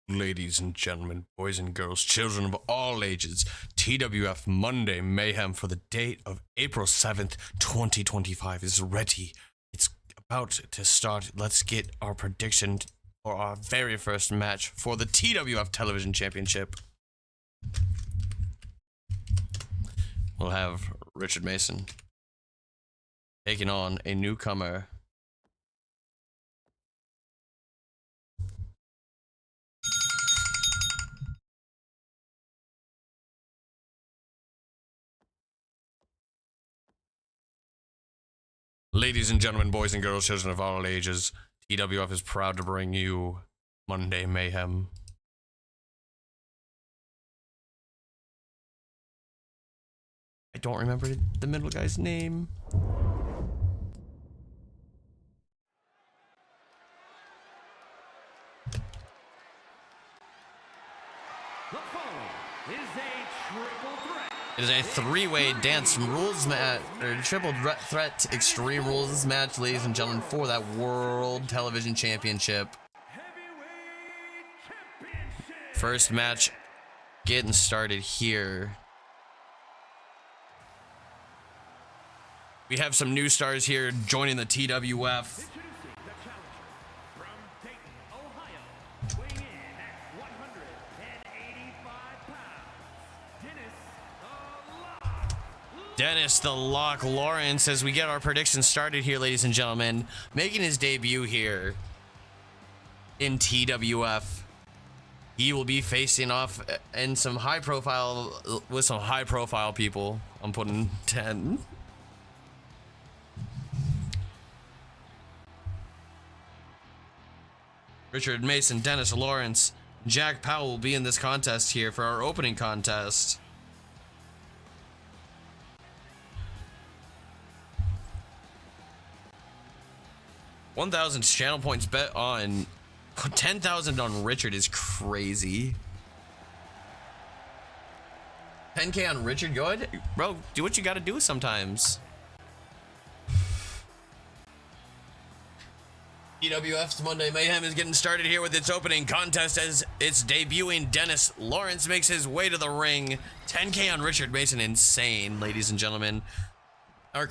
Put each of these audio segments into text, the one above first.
Ladies and gentlemen, boys and girls, children of all ages, TWF Monday Mayhem for the date of April 7th, 2025 is ready. It's about to start. Let's get our prediction for our very first match for the TWF Television Championship. We'll have Richard Mason taking on a newcomer. Ladies and gentlemen, boys and girls, children of all ages, TWF is proud to bring you Monday Mayhem. I don't remember the middle guy's name. The following is a triple threat. It is a three-way dance rules match, or triple threat extreme rules match, ladies and gentlemen, for that World Television Championship. First match getting started here. We have some new stars here joining the TWF. Dennis the Lock Lawrence, as we get our predictions started here, ladies and gentlemen, making his debut here in TWF. He will be facing off in some high profile people. I'm putting 10. Richard Mason, Dennis Lawrence, Jack Powell will be in this contest here for our opening contest. 1,000 channel points bet on 10,000 on Richard is crazy. 10K on Richard, go ahead, bro. Do what you got to do sometimes. TWF's Monday Mayhem is getting started here with its opening contest as it's debuting. Dennis Lawrence makes his way to the ring. 10K on Richard Mason, insane, ladies and gentlemen. Our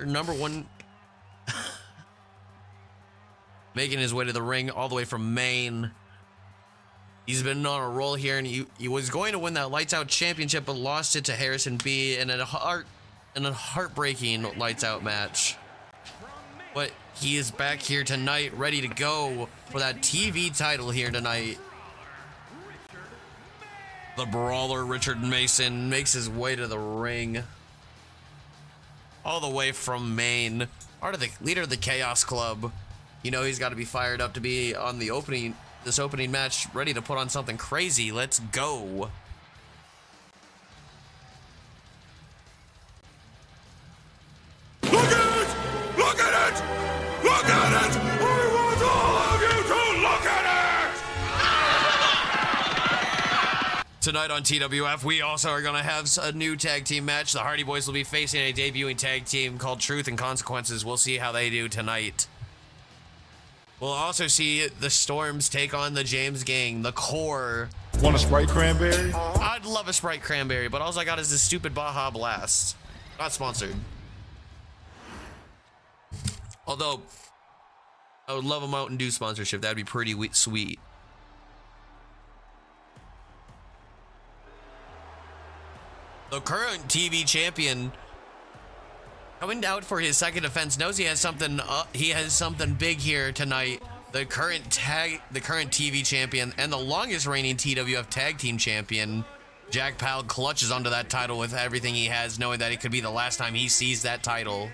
number one. Making his way to the ring all the way from Maine. He's been on a roll here, and he was going to win that Lights Out Championship, but lost it to Harrison B in a heartbreaking Lights Out match. But he is back here tonight, ready to go for that TV title here tonight. The brawler Richard Mason makes his way to the ring, all the way from Maine, part of the leader of the Chaos Club. You know he's got to be fired up to be on the this opening match, ready to put on something crazy. Let's go. Look at it! Look at it! Look at it! I want all of you to look at it! Tonight on TWF, we also are going to have a new tag team match. The Hardy Boys will be facing a debuting tag team called Truth and Consequences. We'll see how they do tonight. We'll also see the Storms take on the James Gang, the core. Want a Sprite Cranberry? I'd love a Sprite Cranberry, but all I got is this stupid Baja Blast. Not sponsored. Although, I would love a Mountain Dew sponsorship. That'd be pretty sweet. The current TV champion, coming out for his second defense, knows he has something. He has something big here tonight. The current TV champion and the longest reigning TWF Tag Team Champion, Jack Powell, clutches onto that title with everything he has, knowing that it could be the last time he sees that title.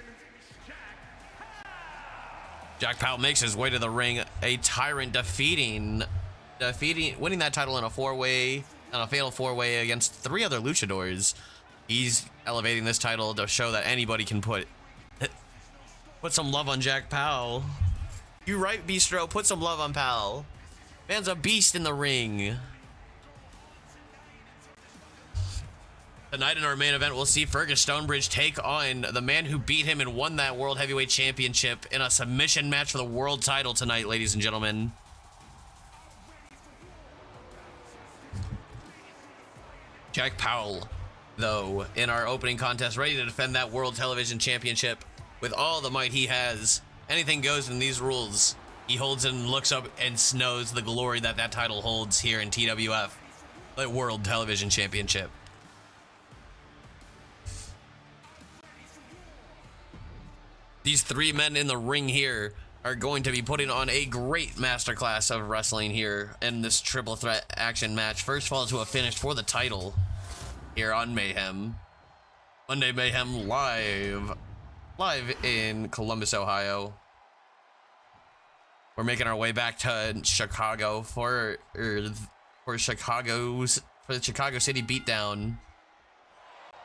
Jack Powell makes his way to the ring, a Tyrant winning that title in a fatal four-way against 3 other luchadors. He's elevating this title to show that anybody can put some love on Jack Powell. You right, Bistro, put some love on Powell. Man's a beast in the ring. Tonight in our main event, we'll see Fergus Stonebridge take on the man who beat him and won that World Heavyweight Championship in a submission match for the world title tonight, ladies and gentlemen. Jack Powell, though, in our opening contest, ready to defend that World Television Championship with all the might he has. Anything goes in these rules. He holds it and looks up and knows the glory that that title holds here in TWF, the World Television Championship. These three men in the ring here are going to be putting on a great masterclass of wrestling here in this triple threat action match. First fall to a finish for the title here on MayheM. Monday MayheM live in Columbus, Ohio. We're making our way back to Chicago for the Chicago City Beatdown.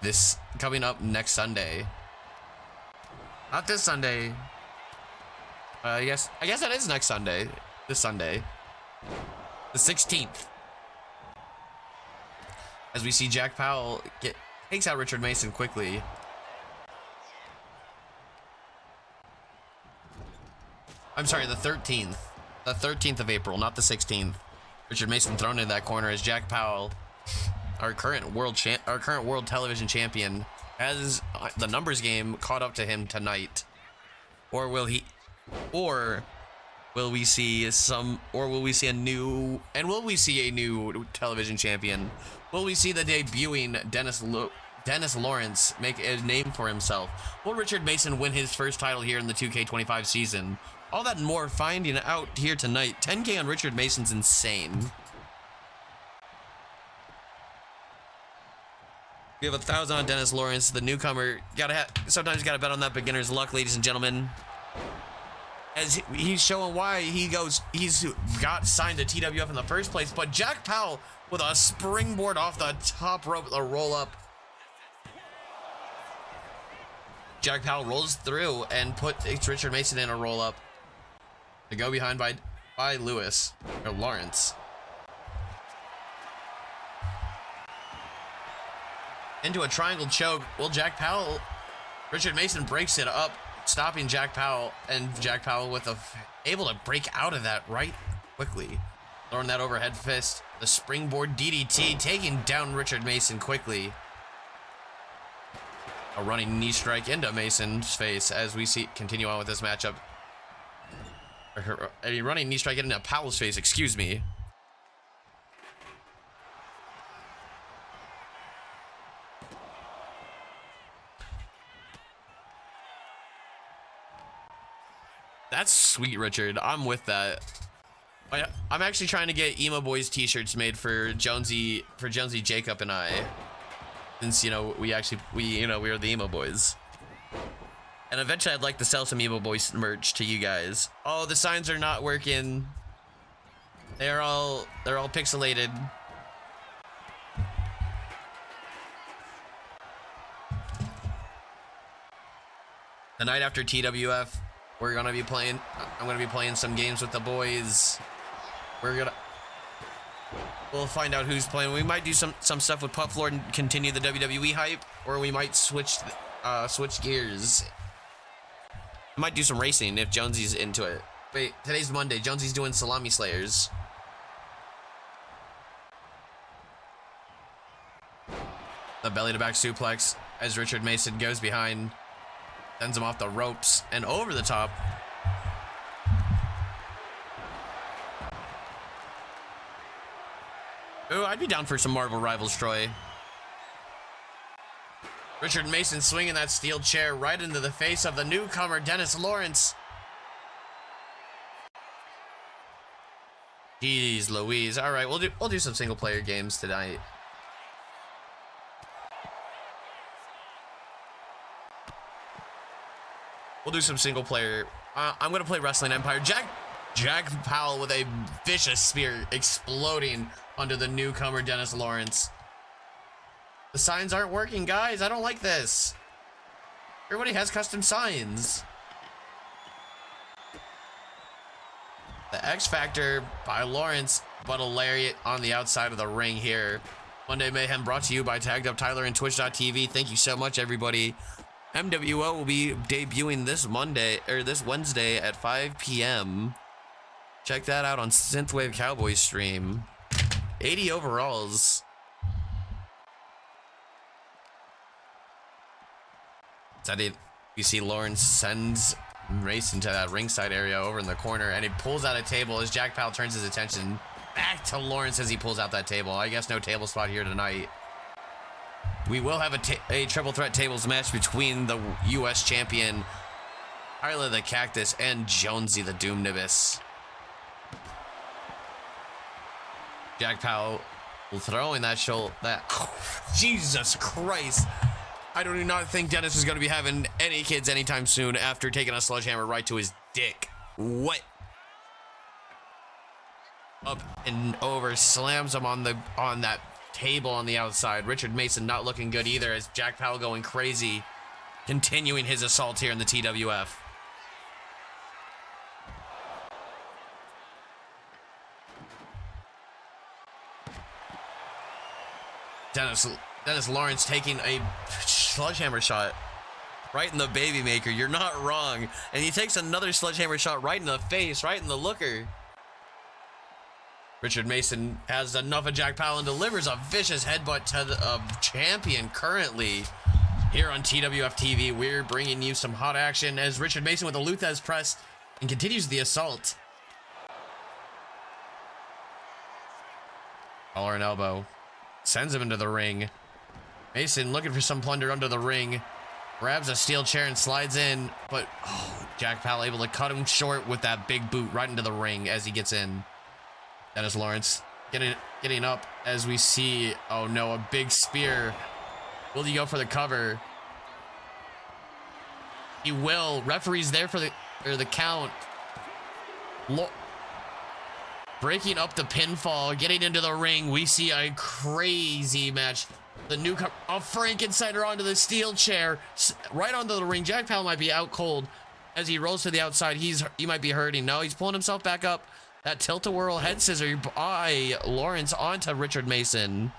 This coming up next Sunday. Not this Sunday. I guess that is next Sunday. This Sunday. The 16th. As we see Jack Powell takes out Richard Mason quickly. I'm sorry, the 13th. The 13th of April, not the 16th. Richard Mason thrown into that corner as Jack Powell, our current world television champion, has the numbers game caught up to him tonight. Or will we see a new television champion? Will we see the debuting Dennis Lawrence make a name for himself? Will Richard Mason win his first title here in the 2K25 season? All that and more finding out here tonight. 10K on Richard Mason's insane. We have 1,000 on Dennis Lawrence, the newcomer. Sometimes you gotta bet on that beginner's luck, ladies and gentlemen. As he's showing why he's got signed to TWF in the first place. But Jack Powell with a springboard off the top rope, a roll up. Jack Powell rolls through and puts Richard Mason in a roll up. To go behind by Lawrence. Into a triangle choke. Will Jack Powell? Richard Mason breaks it up, stopping Jack Powell, and Jack Powell able to break out of that right quickly. Throwing that overhead fist, the springboard DDT, taking down Richard Mason quickly. A running knee strike into Mason's face as we continue on with this matchup. A running knee strike into Powell's face, excuse me. That's sweet, Richard. I'm with that. I'm actually trying to get Emo Boys t-shirts made for Jonesy Jacob and I. Since, we are the Emo Boys. And eventually I'd like to sell some Emo Boys merch to you guys. Oh, the signs are not working. They're all pixelated. The night after TWF, I'm gonna be playing some games with the boys. We'll find out who's playing. We might do some stuff with Puff Lord and continue the WWE hype, or we might switch gears. I might do some racing if Jonesy's into it. Wait, today's Monday. Jonesy's doing Salami Slayers. The belly to back suplex as Richard Mason goes behind, sends him off the ropes and over the top. Ooh, I'd be down for some Marvel Rivals, Troy. Richard Mason swinging that steel chair right into the face of the newcomer, Dennis Lawrence. Jeez Louise. All right, we'll do some single player games tonight. We'll do some single player. I'm gonna play Wrestling Empire. Jack Powell with a vicious spear exploding onto the newcomer Dennis Lawrence. The signs aren't working, guys. I don't like this. Everybody has custom signs. The X Factor by Lawrence, but a lariat on the outside of the ring here. Monday Mayhem brought to you by Tagged Up Tyler and Twitch.tv. Thank you so much, everybody. MWO will be debuting this Wednesday at 5 p.m. Check that out on Synthwave Cowboys stream. 80 overalls. So you see Lawrence sends Mason to that ringside area over in the corner, and he pulls out a table as Jack Powell turns his attention back to Lawrence as he pulls out that table. I guess no table spot here tonight. We will have a triple threat tables match between the U.S. champion Hyla the Cactus and Jonesy the Doom Nibis. Jack Powell throwing that shoulder. Jesus Christ. I do not think Dennis is going to be having any kids anytime soon after taking a sledgehammer right to his dick. What? Up and over, slams him on that table on the outside. Richard Mason not looking good either as Jack Powell going crazy, continuing his assault here in the TWF. Dennis Lawrence taking a sledgehammer shot right in the baby maker. You're not wrong. And he takes another sledgehammer shot right in the face, right in the looker. Richard Mason has enough of Jack Powell and delivers a vicious headbutt to the champion currently. Here on TWFtv, we're bringing you some hot action as Richard Mason with a Luthez press and continues the assault. Collar and elbow. Sends him into the ring. Mason looking for some plunder under the ring. Grabs a steel chair and slides in, but Jack Powell able to cut him short with that big boot right into the ring as he gets in. Dennis Lawrence getting up as we see, oh no, a big spear. Will he go for the cover? He will. Referee's there for the count. Breaking up the pinfall, getting into the ring. We see a crazy match. The newcomer, a Frankensteiner onto the steel chair, right onto the ring. Jack Powell might be out cold as he rolls to the outside. He might be hurting. No, he's pulling himself back up. That tilt-a-whirl head scissor by Lawrence onto Richard Mason.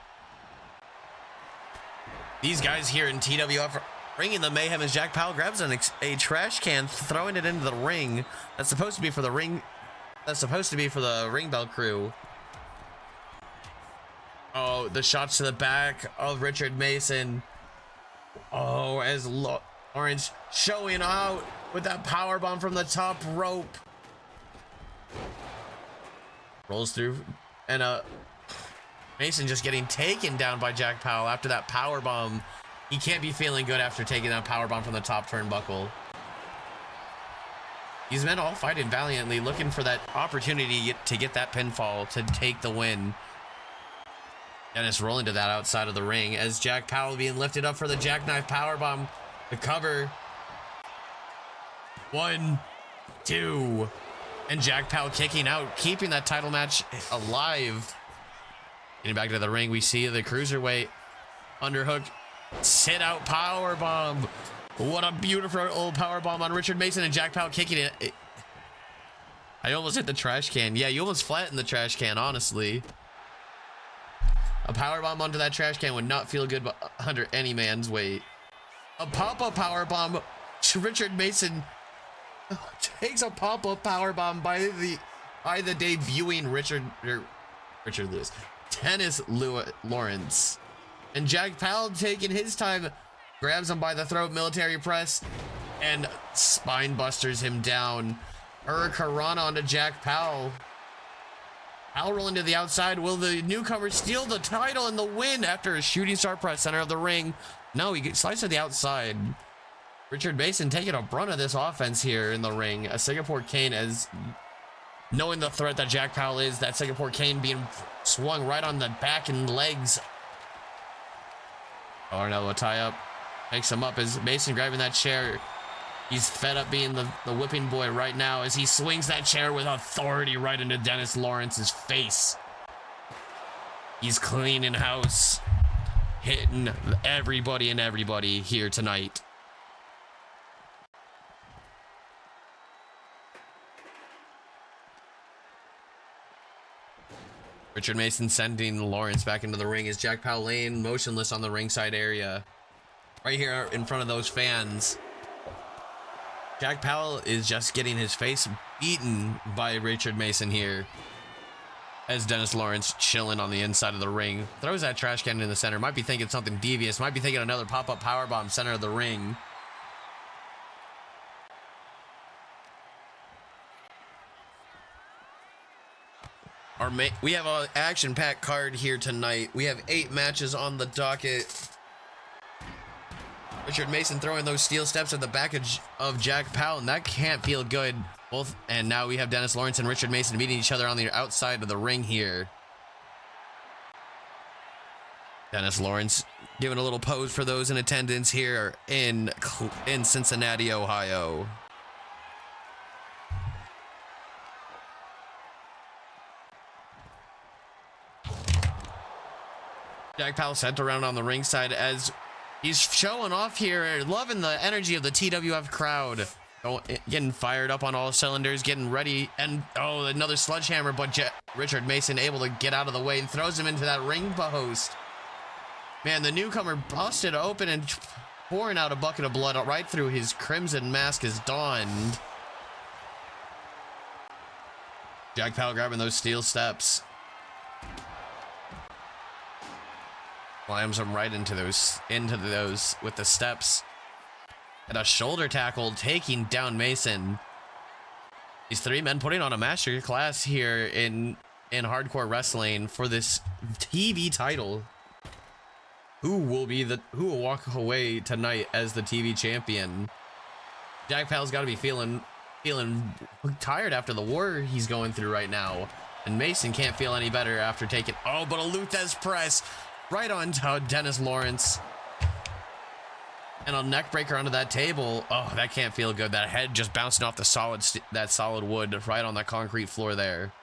These guys here in TWF bringing the mayhem as Jack Powell grabs a trash can, throwing it into the ring. That's supposed to be for the ring. That's supposed to be for the ring bell crew. Oh, the shots to the back of Richard Mason. Oh, as Lawrence showing out with that power bomb from the top rope. Rolls through, and Mason just getting taken down by Jack Powell after that power bomb. He can't be feeling good after taking that power bomb from the top turnbuckle. These men all fighting valiantly, looking for that opportunity to get that pinfall to take the win. Dennis rolling to that outside of the ring as Jack Powell being lifted up for the jackknife powerbomb. The cover. 1, 2. And Jack Powell kicking out, keeping that title match alive. Getting back to the ring, we see the cruiserweight underhook sit out powerbomb. What a beautiful old powerbomb on Richard Mason, and Jack Powell kicking it. I almost hit the trash can. Yeah, you almost flattened the trash can, honestly. A powerbomb onto that trash can would not feel good under any man's weight. A pop-up powerbomb. Richard Mason takes a pop-up powerbomb by the debuting Richard Lewis. Dennis Lawrence. And Jack Powell taking his time, grabs him by the throat, military press, and spine busters him down. Hurricanrana onto Jack Powell. Powell rolling to the outside. Will the newcomer steal the title and the win after a shooting star press center of the ring? No, he slides to the outside. Richard Mason taking a brunt of this offense here in the ring. A Singapore cane, as knowing the threat that Jack Powell is, that Singapore cane being swung right on the back and legs. Arnello tie up, picks him up as Mason grabbing that chair. He's fed up being the whipping boy right now as he swings that chair with authority right into Dennis Lawrence's face. He's cleaning house, hitting everybody and everybody here tonight. Richard Mason sending Lawrence back into the ring as Jack Powell laying motionless on the ringside area. Right here in front of those fans. Jack Powell is just getting his face beaten by Richard Mason here. As Dennis Lawrence chilling on the inside of the ring. Throws that trash can in the center. Might be thinking something devious. Might be thinking another pop-up powerbomb center of the ring. We have an action-packed card here tonight. We have 8 matches on the docket. Richard Mason throwing those steel steps at the back of Jack Powell, and that can't feel good. And now we have Dennis Lawrence and Richard Mason meeting each other on the outside of the ring here. Dennis Lawrence giving a little pose for those in attendance here in Cincinnati, Ohio. Jack Powell sent around on the ringside as he's showing off here, loving the energy of the TWF crowd. Getting fired up on all cylinders, getting ready, and oh, another sledgehammer, but Richard Mason able to get out of the way and throws him into that ring post. Man, the newcomer busted open and pouring out a bucket of blood right through his crimson mask is donned. Jack Powell grabbing those steel steps. Slams him right into those with the steps. And a shoulder tackle taking down Mason. These 3 men putting on a master class here in hardcore wrestling for this TV title. Who will walk away tonight as the TV champion? Jack Powell's got to be feeling tired after the war he's going through right now. And Mason can't feel any better after taking, oh, but a Luthez press right on Dennis Lawrence. And a neck breaker onto that table. Oh, that can't feel good. That head just bouncing off the solid wood right on that concrete floor there.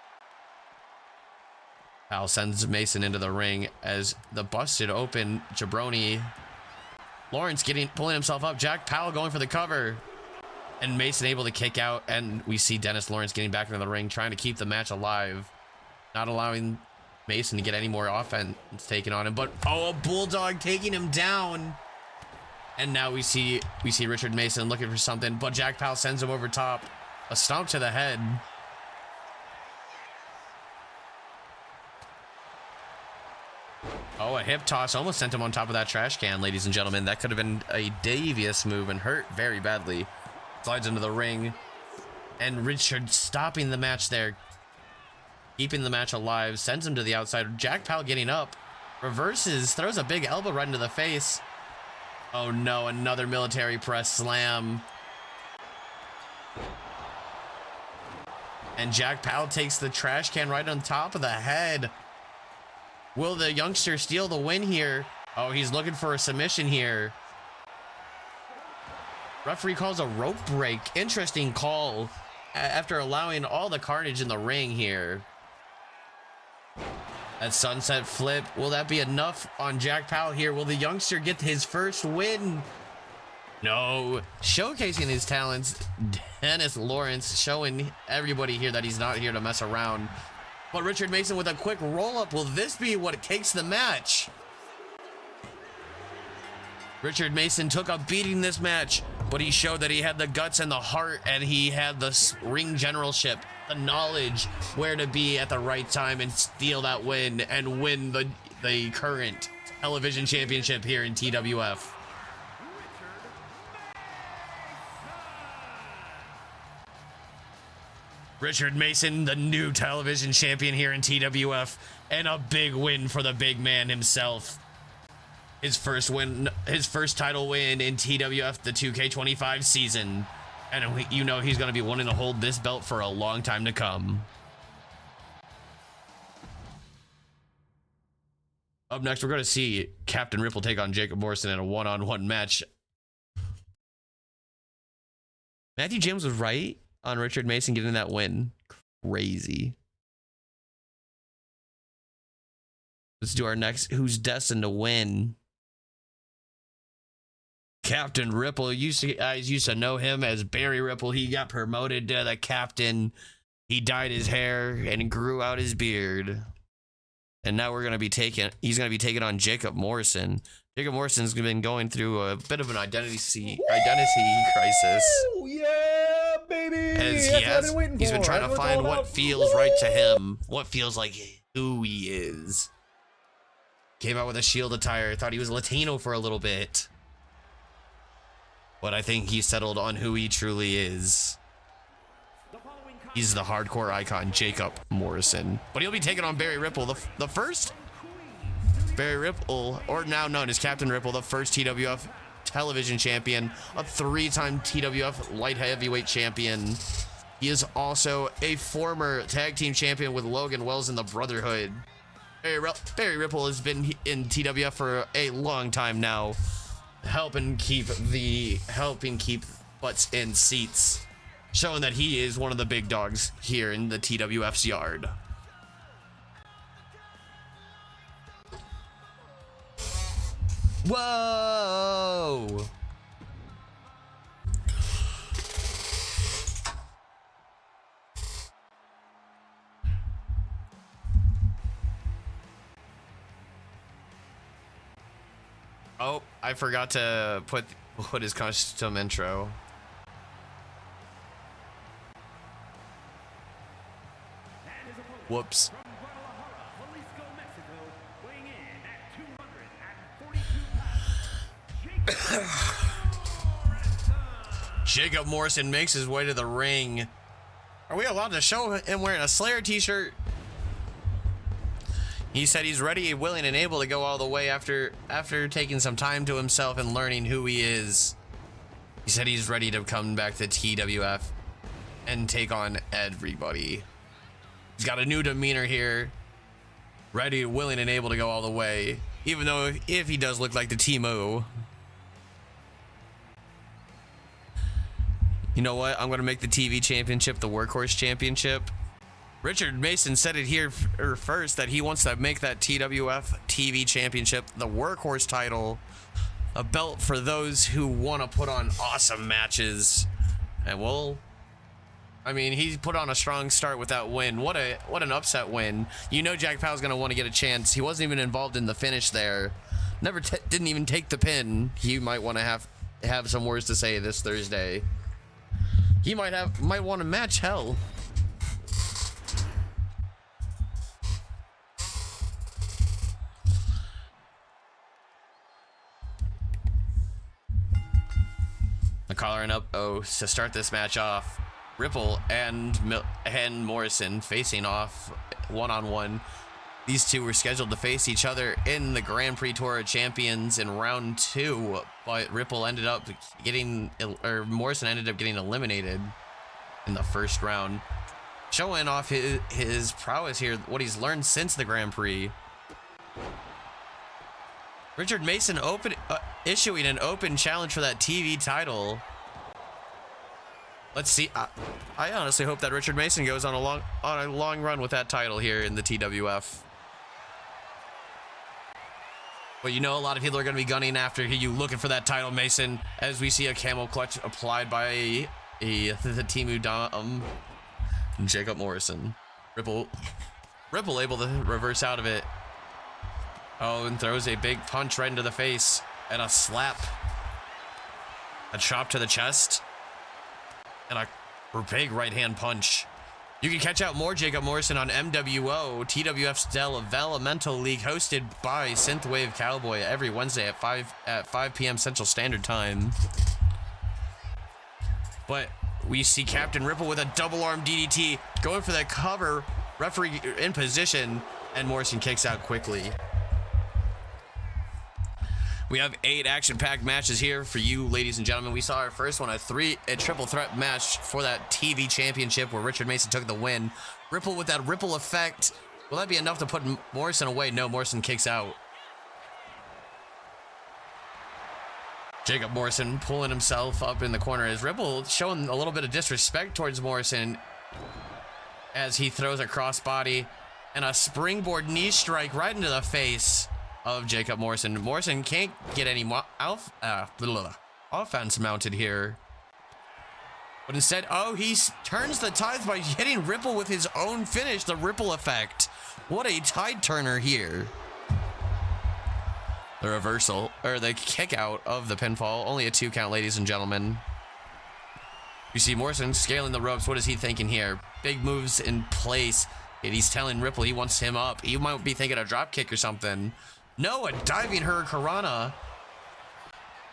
Powell sends Mason into the ring as the busted open jabroni. Lawrence pulling himself up. Jack Powell going for the cover. And Mason able to kick out. And we see Dennis Lawrence getting back into the ring, trying to keep the match alive. Not allowing Mason to get any more offense taken on him. But, oh, a bulldog taking him down. And now we see Richard Mason looking for something, but Jack Powell sends him over top. A stomp to the head. Oh, a hip toss almost sent him on top of that trash can, ladies and gentlemen. That could have been a devious move and hurt very badly. Slides into the ring. And Richard stopping the match there. Keeping the match alive. Sends him to the outside. Jack Powell getting up. Reverses. Throws a big elbow right into the face. Oh no, another military press slam. And Jack Powell takes the trash can right on top of the head. Will the youngster steal the win here? Oh, he's looking for a submission here. Referee calls a rope break. Interesting call after allowing all the carnage in the ring here. That sunset flip, will that be enough on Jack Powell here? Will the youngster get his first win? No. Showcasing his talents, Dennis Lawrence showing everybody here that he's not here to mess around. But Richard Mason with a quick roll-up. Will this be what takes the match? Richard Mason took a beating this match, but he showed that he had the guts and the heart, and he had the ring generalship, the knowledge where to be at the right time and steal that win and win the current television championship here in TWF. Richard Mason, the new television champion here in TWF, and a big win for the big man himself. His first title win in TWF, the 2K25 season. And you know he's going to be wanting to hold this belt for a long time to come. Up next, we're going to see Captain Ripple take on Jacob Morrison in a one-on-one match. Matthew James was right on Richard Mason getting that win. Crazy. Let's do our next Who's Destined to Win. Captain Ripple, guys used to know him as Barry Ripple. He got promoted to the captain. He dyed his hair and grew out his beard. And now he's going to be taking on Jacob Morrison. Jacob Morrison's been going through a bit of an identity crisis. Yeah, baby. As he's been trying to find what feels right to him, what feels like who he is. Came out with a shield attire, thought he was Latino for a little bit. But I think he settled on who he truly is. The following He's the hardcore icon, Jacob Morrison. But he'll be taking on Barry Ripple, the first Barry Ripple, or now known as Captain Ripple, the first TWF television champion, a 3-time TWF light heavyweight champion. He is also a former tag team champion with Logan Wells in the Brotherhood. Barry Ripple has been in TWF for a long time now, helping keep butts in seats, showing that he is one of the big dogs here in the TWF's yard. Whoa! Oh, I forgot to put his custom intro. Whoops. Jacob Morrison makes his way to the ring. Are we allowed to show him wearing a Slayer t-shirt? He said he's ready, willing, and able to go all the way after taking some time to himself and learning who he is. He said he's ready to come back to TWF and take on everybody. He's got a new demeanor here. Ready, willing, and able to go all the way. Even though if he does look like the Timo. You know what? I'm going to make the TV championship the Workhorse Championship. Richard Mason said it here first that he wants to make that TWF TV Championship the Workhorse title, a belt for those who want to put on awesome matches. And I mean, he put on a strong start with that win. What an upset win. You know Jack Powell's going to want to get a chance. He wasn't even involved in the finish there. Didn't even take the pin. He might want to have some words to say this Thursday. He might want to match hell. The collar and up to start this match off. Ripple and Morrison facing off one-on-one. These two were scheduled to face each other in the Grand Prix Tour of Champions in round 2, but Morrison ended up getting eliminated in the first round, showing off his prowess here, what he's learned since the Grand Prix. Richard Mason issuing an open challenge for that TV title. Let's see. I honestly hope that Richard Mason goes on a long run with that title here in the TWF. But you know, a lot of people are going to be gunning after you, looking for that title, Mason, as we see a camel clutch applied by the Timu Dom, Jacob Morrison. Ripple able to reverse out of it. Oh, and throws a big punch right into the face, and a slap, a chop to the chest, and a big right hand punch. You can catch out more Jacob Morrison on MWO, TWF's Developmental League, hosted by Synthwave Cowboy every Wednesday at 5 p.m. Central Standard Time. But we see Captain Ripple with a double arm DDT going for that cover, referee in position, and Morrison kicks out quickly. We have 8 action-packed matches here for you, ladies and gentlemen. We saw our first one, a triple threat match for that TV championship where Richard Mason took the win. Ripple with that ripple effect. Will that be enough to put Morrison away? No, Morrison kicks out. Jacob Morrison pulling himself up in the corner as Ripple showing a little bit of disrespect towards Morrison as he throws a crossbody and a springboard knee strike right into the face of Jacob Morrison. Morrison can't get any offense mounted here. But instead, he turns the tides by hitting Ripple with his own finish, the ripple effect. What a tide turner here. The reversal, or the kick out of the pinfall. Only a 2 count, ladies and gentlemen. You see Morrison scaling the ropes. What is he thinking here? Big moves in place. And he's telling Ripple he wants him up. He might be thinking a drop kick or something. No, a diving hurricanrana.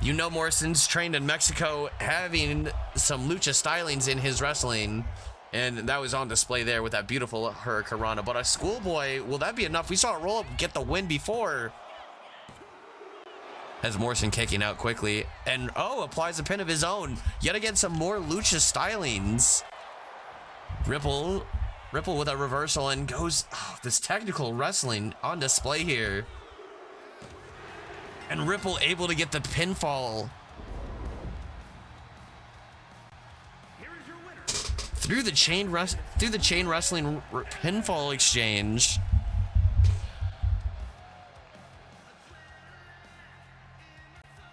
You know Morrison's trained in Mexico, having some lucha stylings in his wrestling. And that was on display there with that beautiful Hurricanrana. But a schoolboy, will that be enough? We saw a roll up get the win before. As Morrison kicking out quickly. And oh, applies a pin of his own. Yet again, some more Lucha stylings. Ripple with a reversal and goes, oh, this technical wrestling on display here. And Ripple able to get the pinfall. Through the chain wrestling pinfall exchange.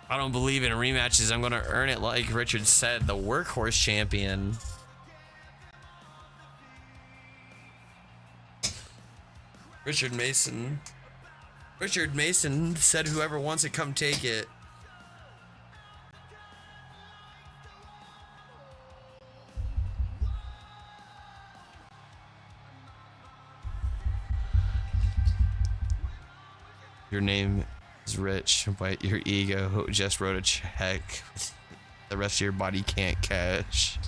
I don't believe in rematches. I'm gonna earn it, like Richard said, the workhorse champion. Richard Mason said whoever wants it, come take it. Your name is Rich, but your ego just wrote a check. The rest of your body can't cash.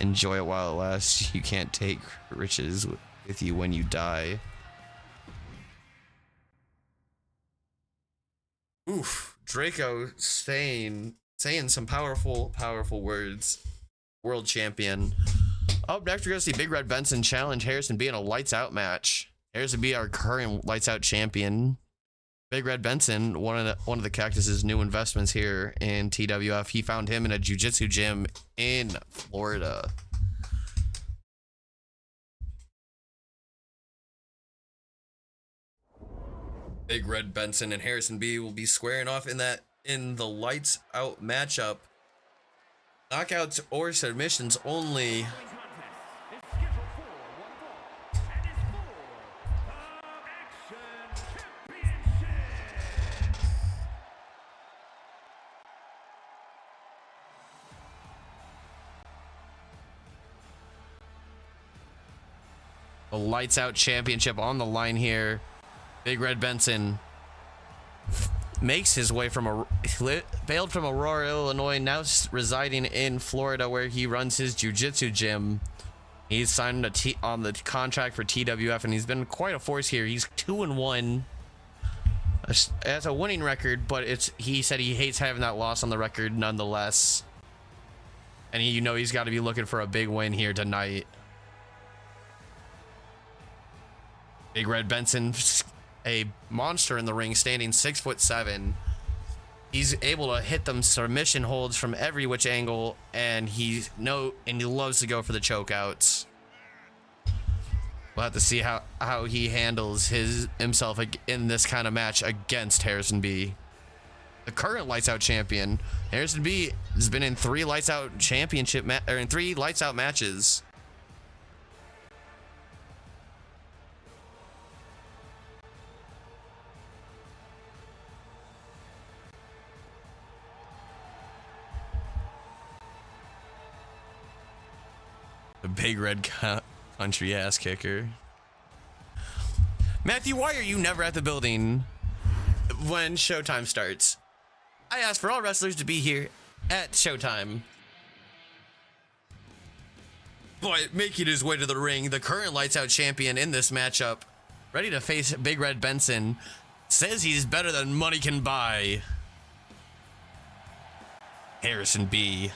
Enjoy it while it lasts. You can't take riches with you when you die. Oof, Draco saying some powerful words. World champion. Up next, we're gonna see Big Red Benson challenge Harrison B in a lights out match. Harrison B, our current lights out champion. Big Red Benson, one of the Cactus's new investments here in TWF. He found him in a jiu-jitsu gym in Florida. Big Red Benson and Harrison B will be squaring off in the lights out matchup. Knockouts or submissions only. The lights out championship on the line here. Big Red Benson makes his way bailed from Aurora, Illinois, now residing in Florida, where he runs his jiu-jitsu gym. He's signed on the contract for TWF, and he's been quite a force here. He's 2-1. Has a winning record, but he said he hates having that loss on the record nonetheless. And he's got to be looking for a big win here tonight. Big Red Benson, a monster in the ring, standing 6'7". He's able to hit them submission holds from every which angle, and he loves to go for the chokeouts. We'll have to see how he handles himself in this kind of match against Harrison B, the current lights out champion. Harrison B has been in 3 lights out in 3 lights out matches. The big red country ass kicker. Matthew, why are you never at the building when showtime starts? I ask for all wrestlers to be here at showtime. But making his way to the ring, the current lights out champion in this matchup, ready to face Big Red Benson, says he's better than money can buy. Harrison B.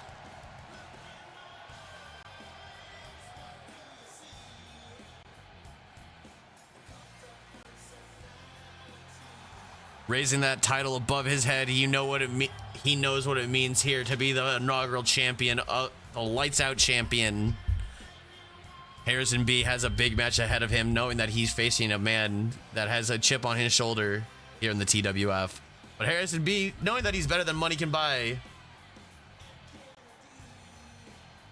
Raising that title above his head, he knows what it means here to be the inaugural champion, the lights out champion. Harrison B has a big match ahead of him, knowing that he's facing a man that has a chip on his shoulder here in the TWF. But Harrison B, knowing that he's better than money can buy,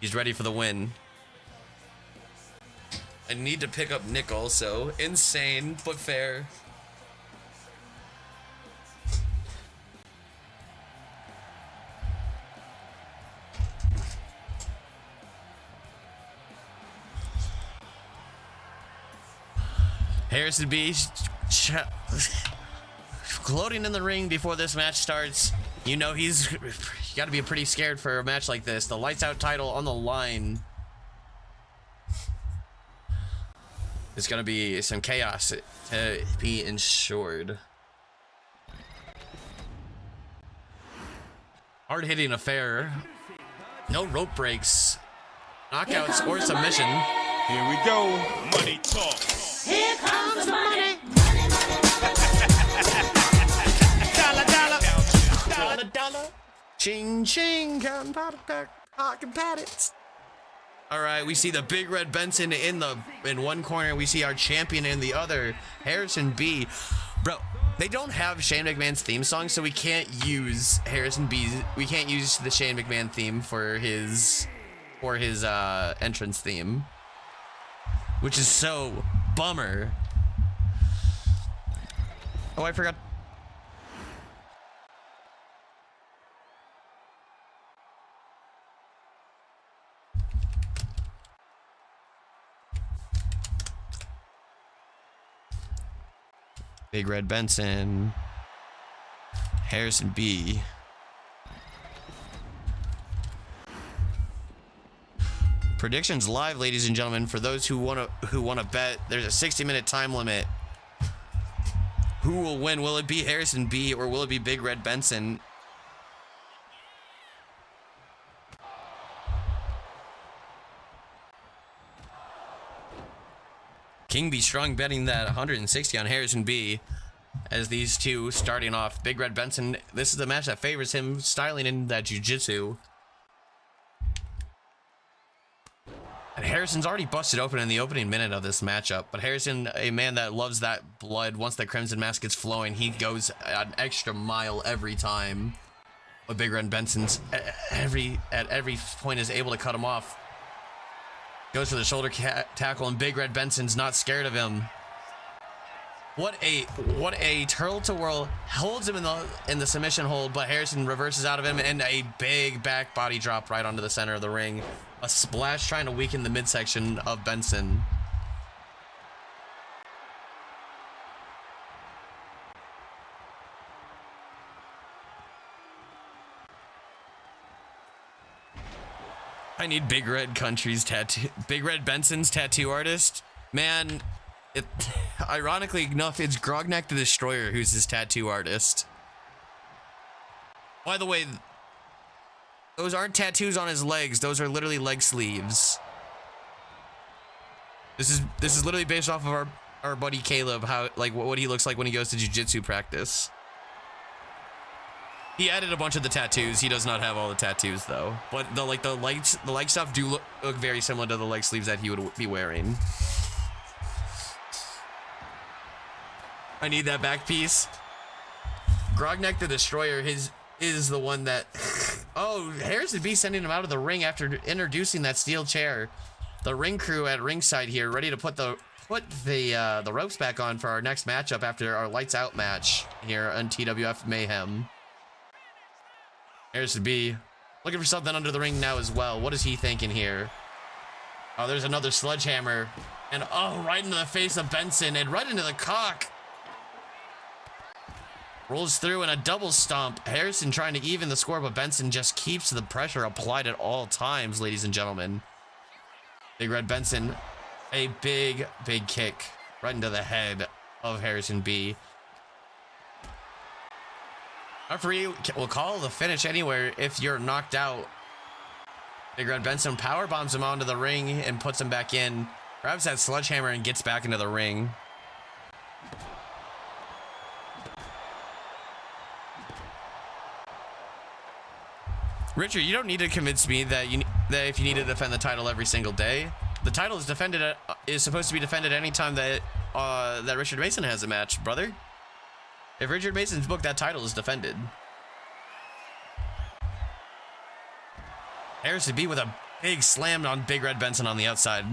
he's ready for the win. I need to pick up Nick also. Insane, but fair. Harrison B gloating in the ring before this match starts. He's got to be pretty scared for a match like this. The lights out title on the line. It's gonna be some chaos to be ensured. Hard-hitting affair. No rope breaks, knockouts, or submission. Here we go. Money talk. Here comes the money. Dollar. Ching ching. Counting pocket paddits. All right, we see the Big Red Benson in one corner. We see our champion in the other, Harrison B. Bro, they don't have Shane McMahon's theme song, so we can't use Harrison B's. We can't use the Shane McMahon theme for his entrance theme, which is so bummer. Oh, I forgot. Big Red Benson, Harrison B. Predictions live, ladies and gentlemen. For those who wanna bet, there's a 60-minute time limit. Who will win? Will it be Harrison B or will it be Big Red Benson? King Be Strong betting that 160 on Harrison B as these two starting off. Big Red Benson, this is the match that favors him, styling in that jiu-jitsu. And Harrison's already busted open in the opening minute of this matchup, but Harrison, a man that loves that blood, once the Crimson Mask gets flowing, he goes an extra mile every time. But Big Red Benson's at every point is able to cut him off. Goes for the shoulder tackle, and Big Red Benson's not scared of him. What a turtle to whirl, holds him in the submission hold, but Harrison reverses out of him, and a big back body drop right onto the center of the ring. A splash trying to weaken the midsection of Benson. I need Big Red Big Red Benson's tattoo artist. Man, ironically enough, it's Grognak the Destroyer who's his tattoo artist. By the way, those aren't tattoos on his legs. Those are literally leg sleeves. This is literally based off of our buddy Caleb, how what he looks like when he goes to jiu-jitsu practice. He added a bunch of the tattoos. He does not have all the tattoos though. But the leg stuff do look very similar to the leg sleeves that he would be wearing. I need that back piece. Grognak the Destroyer is the one that oh, Harrison B sending him out of the ring after introducing that steel chair. The ring crew at ringside here ready to put the ropes back on for our next matchup after our lights out match here on TWF MayheM. Harrison B looking for something under the ring now as well. What is he thinking here? Oh, there's another sledgehammer. And oh, right into the face of Benson and right into the cock. Rolls through in a double stomp. Harrison trying to even the score, but Benson just keeps the pressure applied at all times, ladies and gentlemen. Big Red Benson, a big kick right into the head of Harrison B. Referee will call the finish anywhere if you're knocked out. Big Red Benson power bombs him onto the ring and puts him back in. Grabs that sledgehammer and gets back into the ring. Richard, you don't need to convince me that if you need to defend the title every single day, the title is supposed to be defended anytime that Richard Mason has a match, brother. If Richard Mason's booked, that title is defended. Harrison B with a big slam on Big Red Benson on the outside.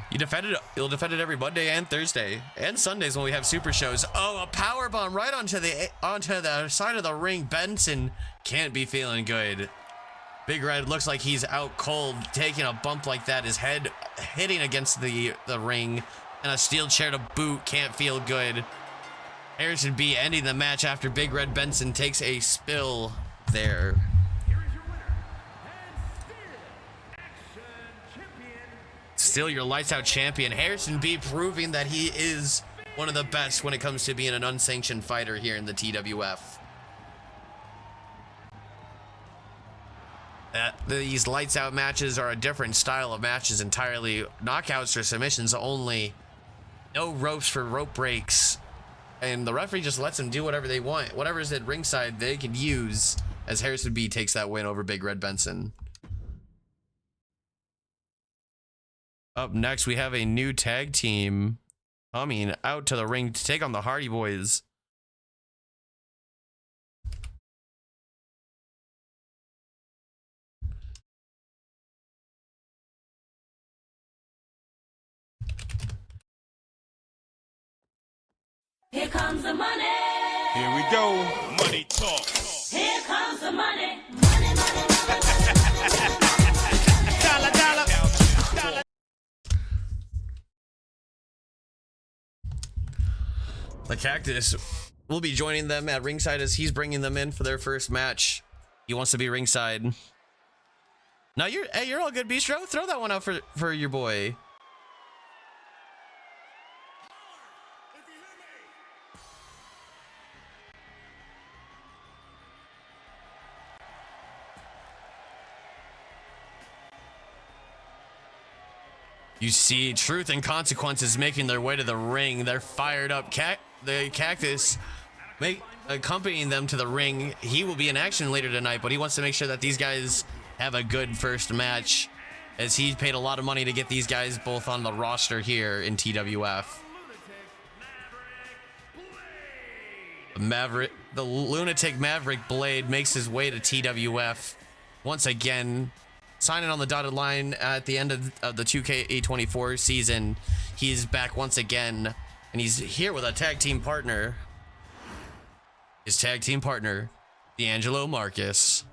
You'll defend it every Monday and Thursday and Sundays when we have super shows. Oh, a power bomb right onto the side of the ring. Benson can't be feeling good. Big Red looks like he's out cold. Taking a bump like that, his head hitting against the ring, and a steel chair to boot. Can't feel good. Harrison B ending the match after Big Red Benson takes a spill there. Here is your winner, and still your lights out champion. Harrison B proving that he is one of the best when it comes to being an unsanctioned fighter here in the TWF. These lights out matches are a different style of matches entirely. Knockouts or submissions only. No ropes for rope breaks. And the referee just lets them do whatever they want. Whatever's at ringside, they can use, as Harrison B takes that win over Big Red Benson. Up next, we have a new tag team coming out to the ring to take on the Hardy Boys. Here comes the money. Here we go. Money talk. Here comes the money. Money, money, money. Dollar, dollar. Dollar. The Cactus will be joining them at ringside as he's bringing them in for their first match. He wants to be ringside. Now you're all good, Bistro. Throw that one out for your boy. You see Truth and Consequences making their way to the ring. They're fired up. The Cactus accompanying them to the ring. He will be in action later tonight, but he wants to make sure that these guys have a good first match, as he paid a lot of money to get these guys both on the roster here in TWF. The Lunatic Maverick Blade makes his way to TWF once again, signing on the dotted line at the end of the 2K24 season. He's back once again, and he's here with a tag team partner. His tag team partner, D'Angelo Marcus.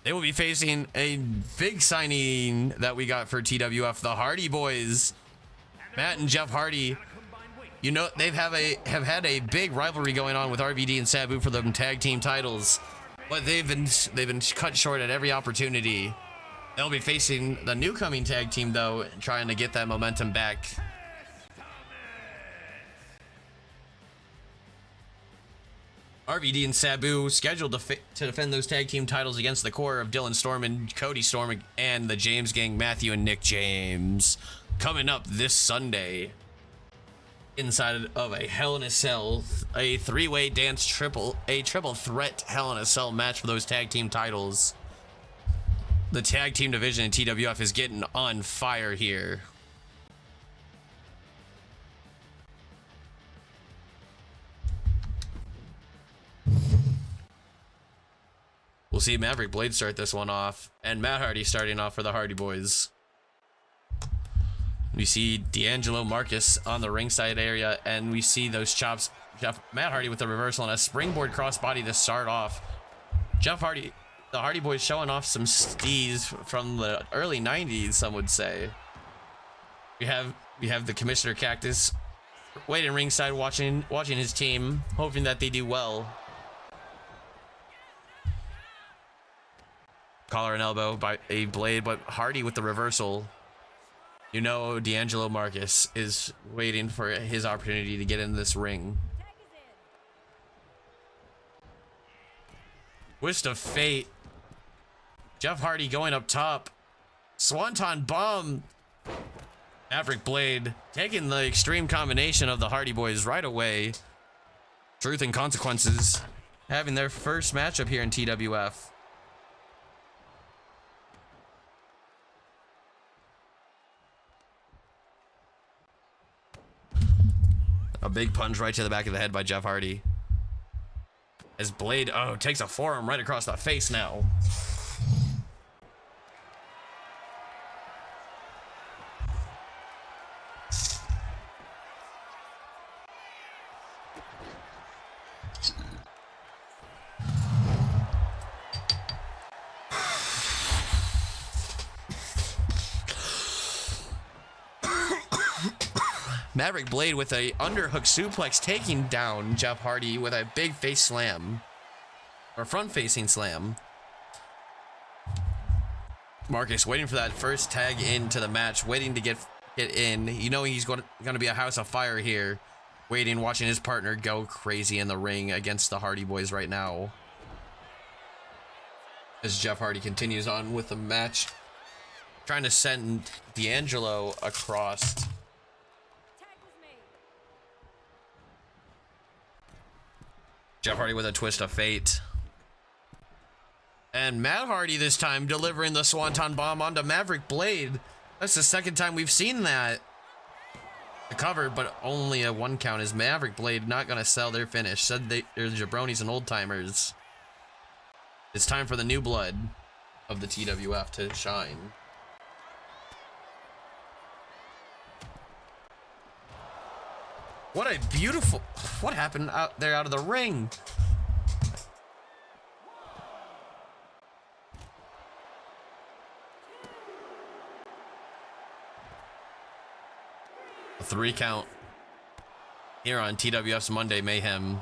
They will be facing a big signing that we got for TWF, the Hardy Boys. Matt and Jeff Hardy. You know, have had a big rivalry going on with RVD and Sabu for the tag team titles, but they've been cut short at every opportunity. They'll be facing the new coming tag team though, trying to get that momentum back. RVD and Sabu scheduled to defend those tag team titles against the core of Dylan Storm and Cody Storm and the James Gang, Matthew and Nick James, coming up this Sunday inside of a Hell in a Cell, a three-way dance triple threat Hell in a Cell match for those tag team titles. The tag team division in TWF is getting on fire here. We'll see Maverick Blade start this one off, and Matt Hardy starting off for the Hardy Boys. We see D'Angelo Marcus on the ringside area, and we see those chops. Matt Hardy with the reversal and a springboard crossbody to start off. Jeff Hardy, the Hardy Boys showing off some steez from the early 90s, some would say. We have the Commissioner Cactus waiting ringside, watching his team, hoping that they do well. Collar and elbow by a Blade, but Hardy with the reversal. You know, D'Angelo Marcus is waiting for his opportunity to get in this ring. Twist of fate. Jeff Hardy going up top. Swanton bomb. Maverick Blade taking the extreme combination of the Hardy Boys right away. Truth and Consequences having their first matchup here in TWF. A big punch right to the back of the head by Jeff Hardy. As Blade, takes a forearm right across the face now. Maverick Blade with a underhook suplex, taking down Jeff Hardy with a big face slam. Or front-facing slam. Marcus waiting for that first tag into the match, waiting to get in. You know he's going to be a house of fire here. Waiting, watching his partner go crazy in the ring against the Hardy Boys right now. As Jeff Hardy continues on with the match, trying to send D'Angelo across. Jeff Hardy with a twist of fate. And Matt Hardy this time delivering the Swanton Bomb onto Maverick Blade. That's the second time we've seen that. The cover, but only a 1 count. Is Maverick Blade not going to sell their finish? Said they're jabronis and old timers. It's time for the new blood of the TWF to shine. What a beautiful... What happened out there out of the ring? A 3 count here on TWF's Monday Mayhem.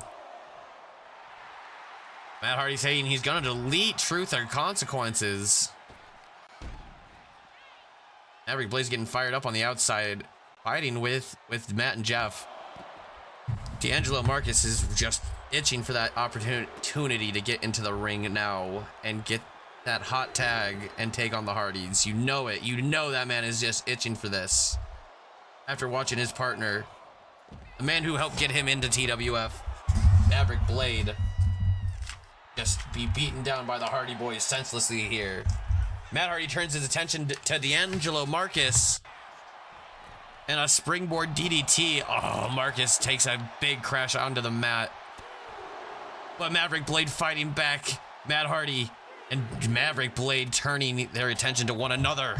Matt Hardy saying he's gonna delete Truth or Consequences. Maverick Blade's getting fired up on the outside, fighting with Matt and Jeff. D'Angelo Marcus is just itching for that opportunity to get into the ring now and get that hot tag and take on the Hardys. You know it. You know that man is just itching for this. After watching his partner, the man who helped get him into TWF, Maverick Blade, just be beaten down by the Hardy Boys senselessly here. Matt Hardy turns his attention to D'Angelo Marcus and a springboard DDT. Oh, Marcus takes a big crash onto the mat. But Maverick Blade fighting back. Matt Hardy and Maverick Blade turning their attention to one another.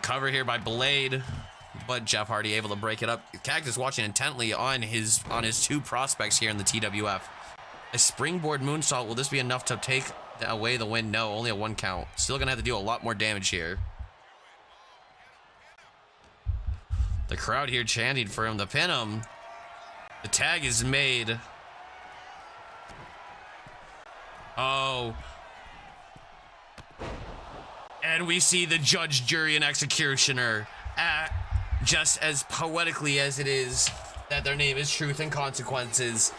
Cover here by Blade, but Jeff Hardy able to break it up. Cactus watching intently on his 2 prospects here in the TWF. A springboard moonsault. Will this be enough to take away the win? No, only a 1 count. Still gonna have to do a lot more damage here. The crowd here chanting for him to pin him. The tag is made. Oh. And we see the judge, jury, and executioner, just as poetically as it is that their name is Truth and Consequences,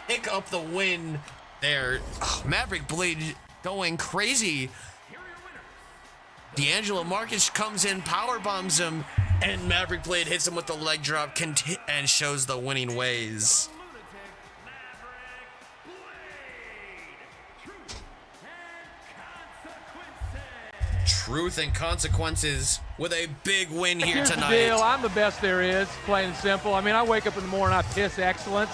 pick up the win there. Oh, Maverick Blade going crazy. D'Angelo Marcus comes in, power bombs him, and Maverick Blade hits him with the leg drop and shows the winning ways. Truth and Consequences with a big win here Here's tonight. the deal. I'm the best there is, plain and simple. I mean, I wake up in the morning, I piss excellence.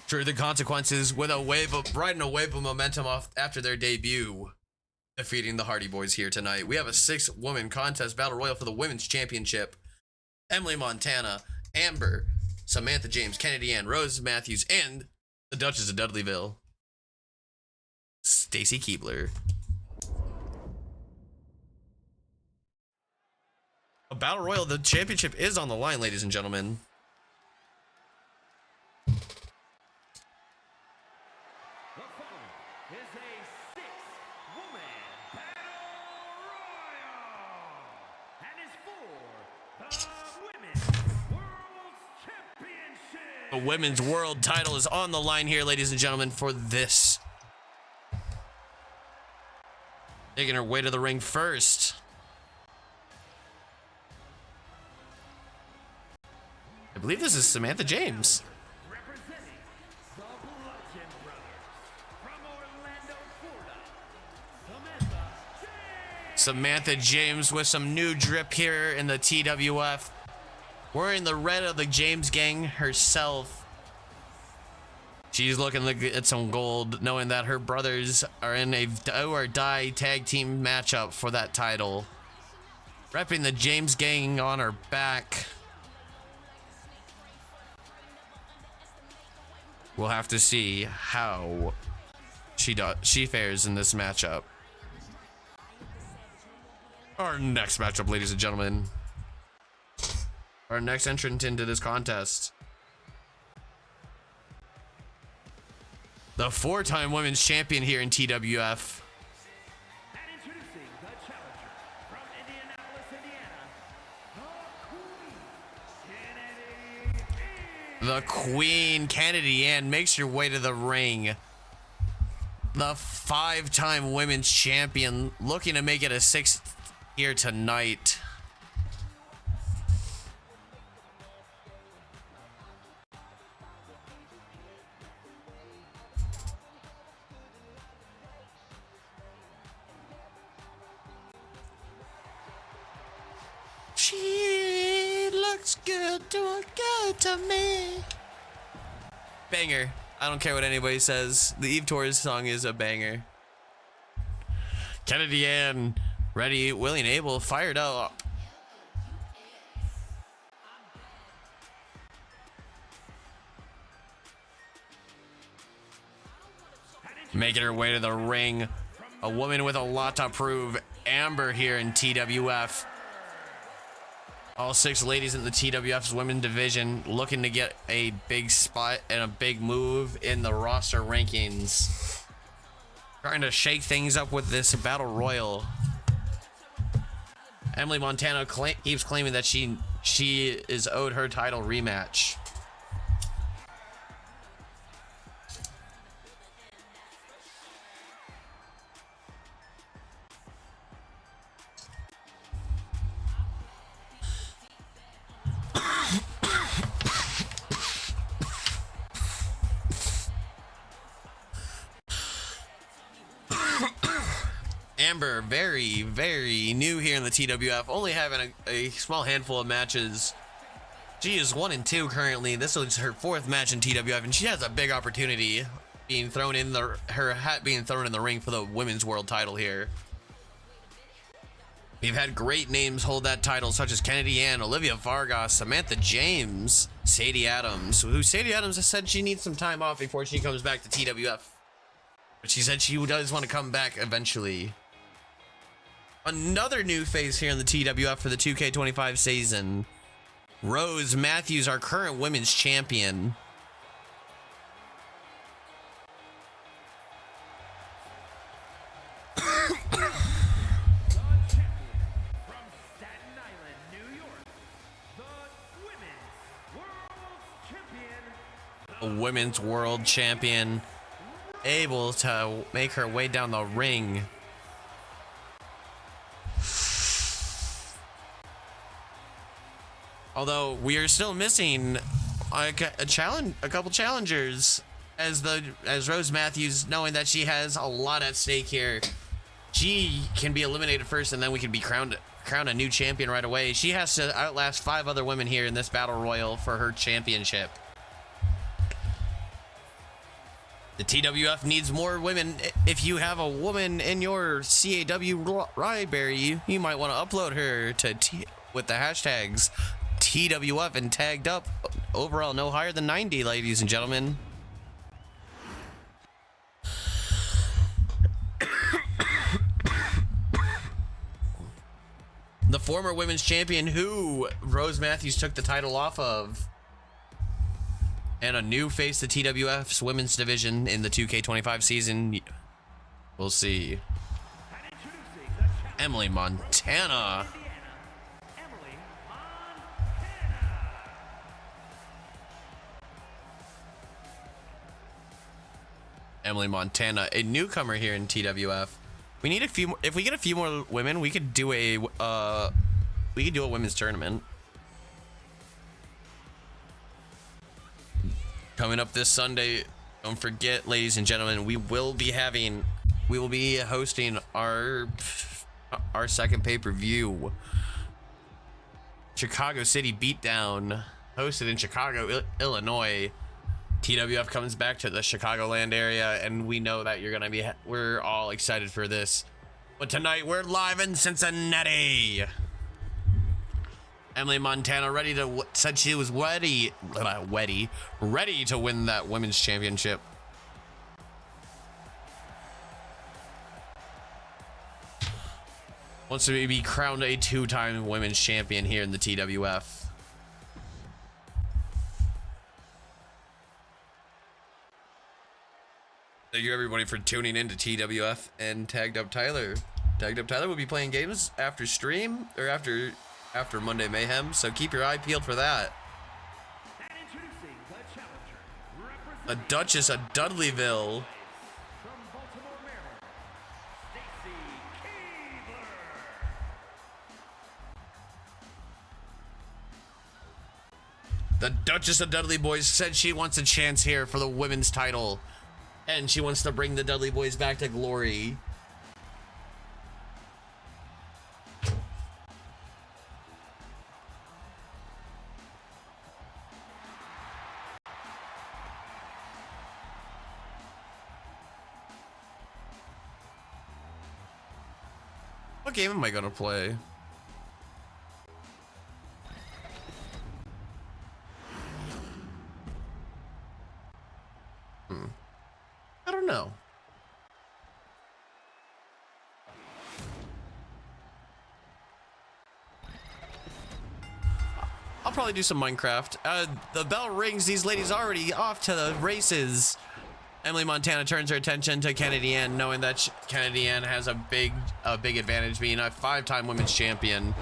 Truth and Consequences with riding a wave of momentum off after their debut, defeating the Hardy Boys here tonight. We have a 6-woman contest battle royal for the women's championship. Emily Montana, Amber, Samantha James, Kennedy Ann, Rose Matthews, and the Duchess of Dudleyville, Stacy Keebler. A battle royal. The championship is on the line, ladies and gentlemen. The following is a 6-woman battle royal and is for the Women's World Championship. The women's world title is on the line here, ladies and gentlemen, for this. Taking her way to the ring first. I believe this is Samantha James. Representing the Bludgeon Brothers from Orlando, Florida, Samantha James with some new drip here in the TWF. Wearing the red of the James gang herself. She's looking at some gold, knowing that her brothers are in a do or die tag team matchup for that title. Repping the James gang on her back. We'll have to see how she fares in this matchup. Our next matchup, ladies and gentlemen. Our next entrant into this contest. The 4-time women's champion here in TWF. And introducing the challenger from Indianapolis, Indiana, The Queen, Kennedy Ann, makes her way to the ring. The 5-time women's champion, looking to make it a 6th here tonight. She looks good, doing good to me. Banger. I don't care what anybody says. The Eve Torres song is a banger. Kennedy Ann, ready, willing, able, fired up. Making her way to the ring. A woman with a lot to prove. Amber here in TWF. All 6 ladies in the TWF's women's division looking to get a big spot and a big move in the roster rankings. Trying to shake things up with this battle royal. Emily Montana keeps claiming that she is owed her title rematch. Amber, very, very new here in the TWF, only having a small handful of matches. She is 1-2 currently. This is her 4th match in TWF, and she has a big opportunity being thrown in her hat being thrown in the ring for the women's world title here. We've had great names hold that title, such as Kennedy Ann, Olivia Vargas, Samantha James, Sadie Adams, who Sadie Adams has said she needs some time off before she comes back to TWF. But she said she does want to come back eventually. Another new face here in the TWF for the 2K25 season. Rose Matthews, our current women's champion. the champion from Staten Island, New York, the A Women's World Champion. women's world champion. Able to make her way down the ring. Although we are still missing a couple challengers, as Rose Matthews, knowing that she has a lot at stake here. She can be eliminated first, and then we can be crowned a new champion right away. She has to outlast 5 other women here in this battle royal for her championship. The TWF needs more women. If you have a woman in your CAW library, you might want to upload her to with the hashtags TWF and tagged up. Overall, no higher than 90, ladies and gentlemen. The former women's champion who Rose Matthews took the title off of. And a new face to TWF's women's division in the 2K25 season. We'll see. Emily Montana. Emily Montana, a newcomer here in TWF. We need a few more. If we get a few more women, we could do a women's tournament. Coming up this Sunday, don't forget, ladies and gentlemen, we will be hosting our second pay-per-view. Chicago City Beatdown, hosted in Chicago, Illinois. TWF comes back to the Chicagoland area, and we know that we're all excited for this. But tonight we're live in Cincinnati. Emily Montana said she was ready to win that women's championship. Wants to be crowned a 2-time women's champion here in the TWF. Thank you everybody for tuning in to TWF and Tagged Up Tyler. Tagged Up Tyler will be playing games after stream or after Monday Mayhem, so keep your eye peeled for that. And introducing the challenger, A Duchess of Dudleyville. from Baltimore, Maryland, Stacy Keebler. The Duchess of Dudley Boys said she wants a chance here for the women's title, and she wants to bring the Dudley Boys back to glory. What game am I gonna play? I don't know. I'll probably do some Minecraft. The bell rings. These ladies already off to the races. Emily Montana turns her attention to Kennedy Ann, knowing that Kennedy Ann has a big advantage, being a 5-time women's champion.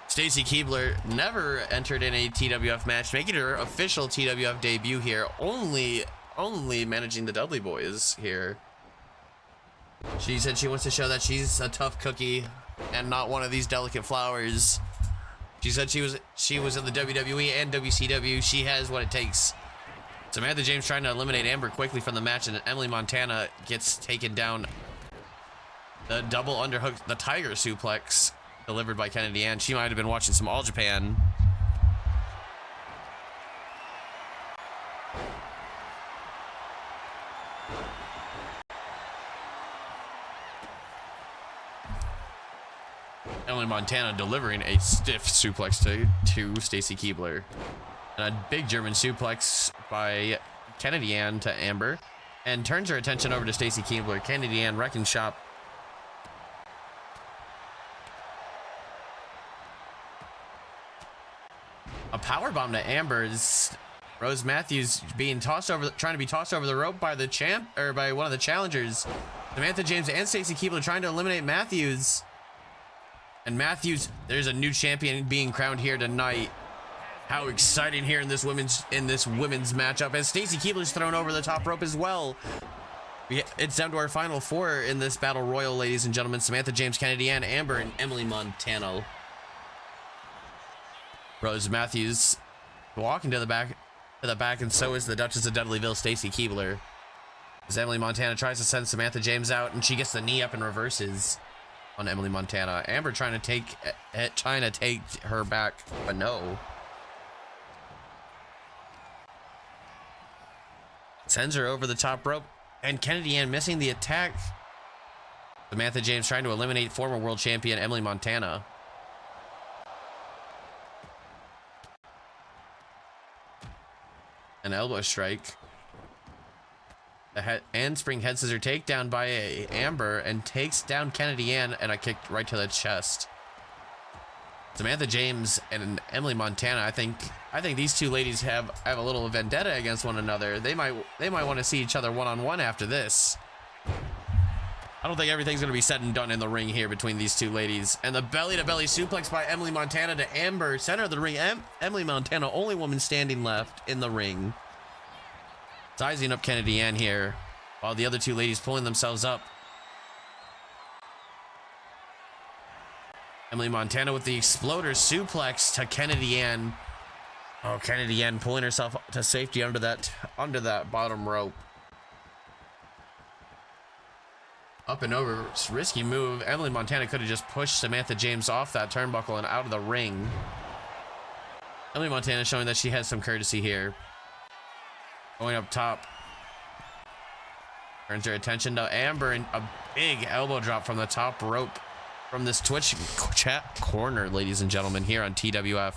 Stacy Keebler never entered in a TWF match, making her official TWF debut here. Only managing the Dudley Boys here. She said she wants to show that she's a tough cookie and not one of these delicate flowers. She said she was in the WWE and WCW. She has what it takes. Samantha James trying to eliminate Amber quickly from the match, and Emily Montana gets taken down. The double underhook, the tiger suplex delivered by Kennedy Ann. She might have been watching some All Japan. Emily Montana delivering a stiff suplex to Stacy Keebler. And a big German suplex by Kennedy Ann to Amber, and turns her attention over to Stacy Keebler. Kennedy Ann wrecking shop. A powerbomb to Amber's. Rose Matthews being trying to be tossed over the rope by by one of the challengers. Samantha James and Stacy Keebler trying to eliminate Matthews. And Matthews, there's a new champion being crowned here tonight. How exciting here in this women's matchup, as Stacy Keebler's thrown over the top rope as well. It's down to our final 4 in this battle royal, ladies and gentlemen. Samantha James, Kennedy Ann, Amber, and Emily Montana. Rose Matthews walking to the back, and so is the Duchess of Dudleyville, Stacy Keebler. As Emily Montana tries to send Samantha James out, and she gets the knee up and reverses on Emily Montana. Amber trying to take her back, but no. Sends her over the top rope, and Kennedy Ann missing the attack. Samantha James trying to eliminate former world champion Emily Montana. An elbow strike. The handspring head scissor takedown by Amber, and takes down Kennedy Ann, and a kick right to the chest. Samantha James and Emily Montana, I think these two ladies have a little vendetta against one another. They might want to see each other one-on-one after this. I don't think everything's going to be said and done in the ring here between these two ladies. And the belly-to-belly suplex by Emily Montana to Amber, center of the ring. Emily Montana, only woman standing left in the ring. Sizing up Kennedy Ann here, while the other two ladies pulling themselves up. Emily Montana with the exploder suplex to Kennedy Ann. Oh, Kennedy Ann pulling herself to safety under that bottom rope. Up and over, risky move. Emily Montana could have just pushed Samantha James off that turnbuckle and out of the ring. Emily Montana showing that she has some courtesy here. Going up top. Turns her attention to Amber, and a big elbow drop from the top rope from this Twitch chat corner, ladies and gentlemen, here on TWF.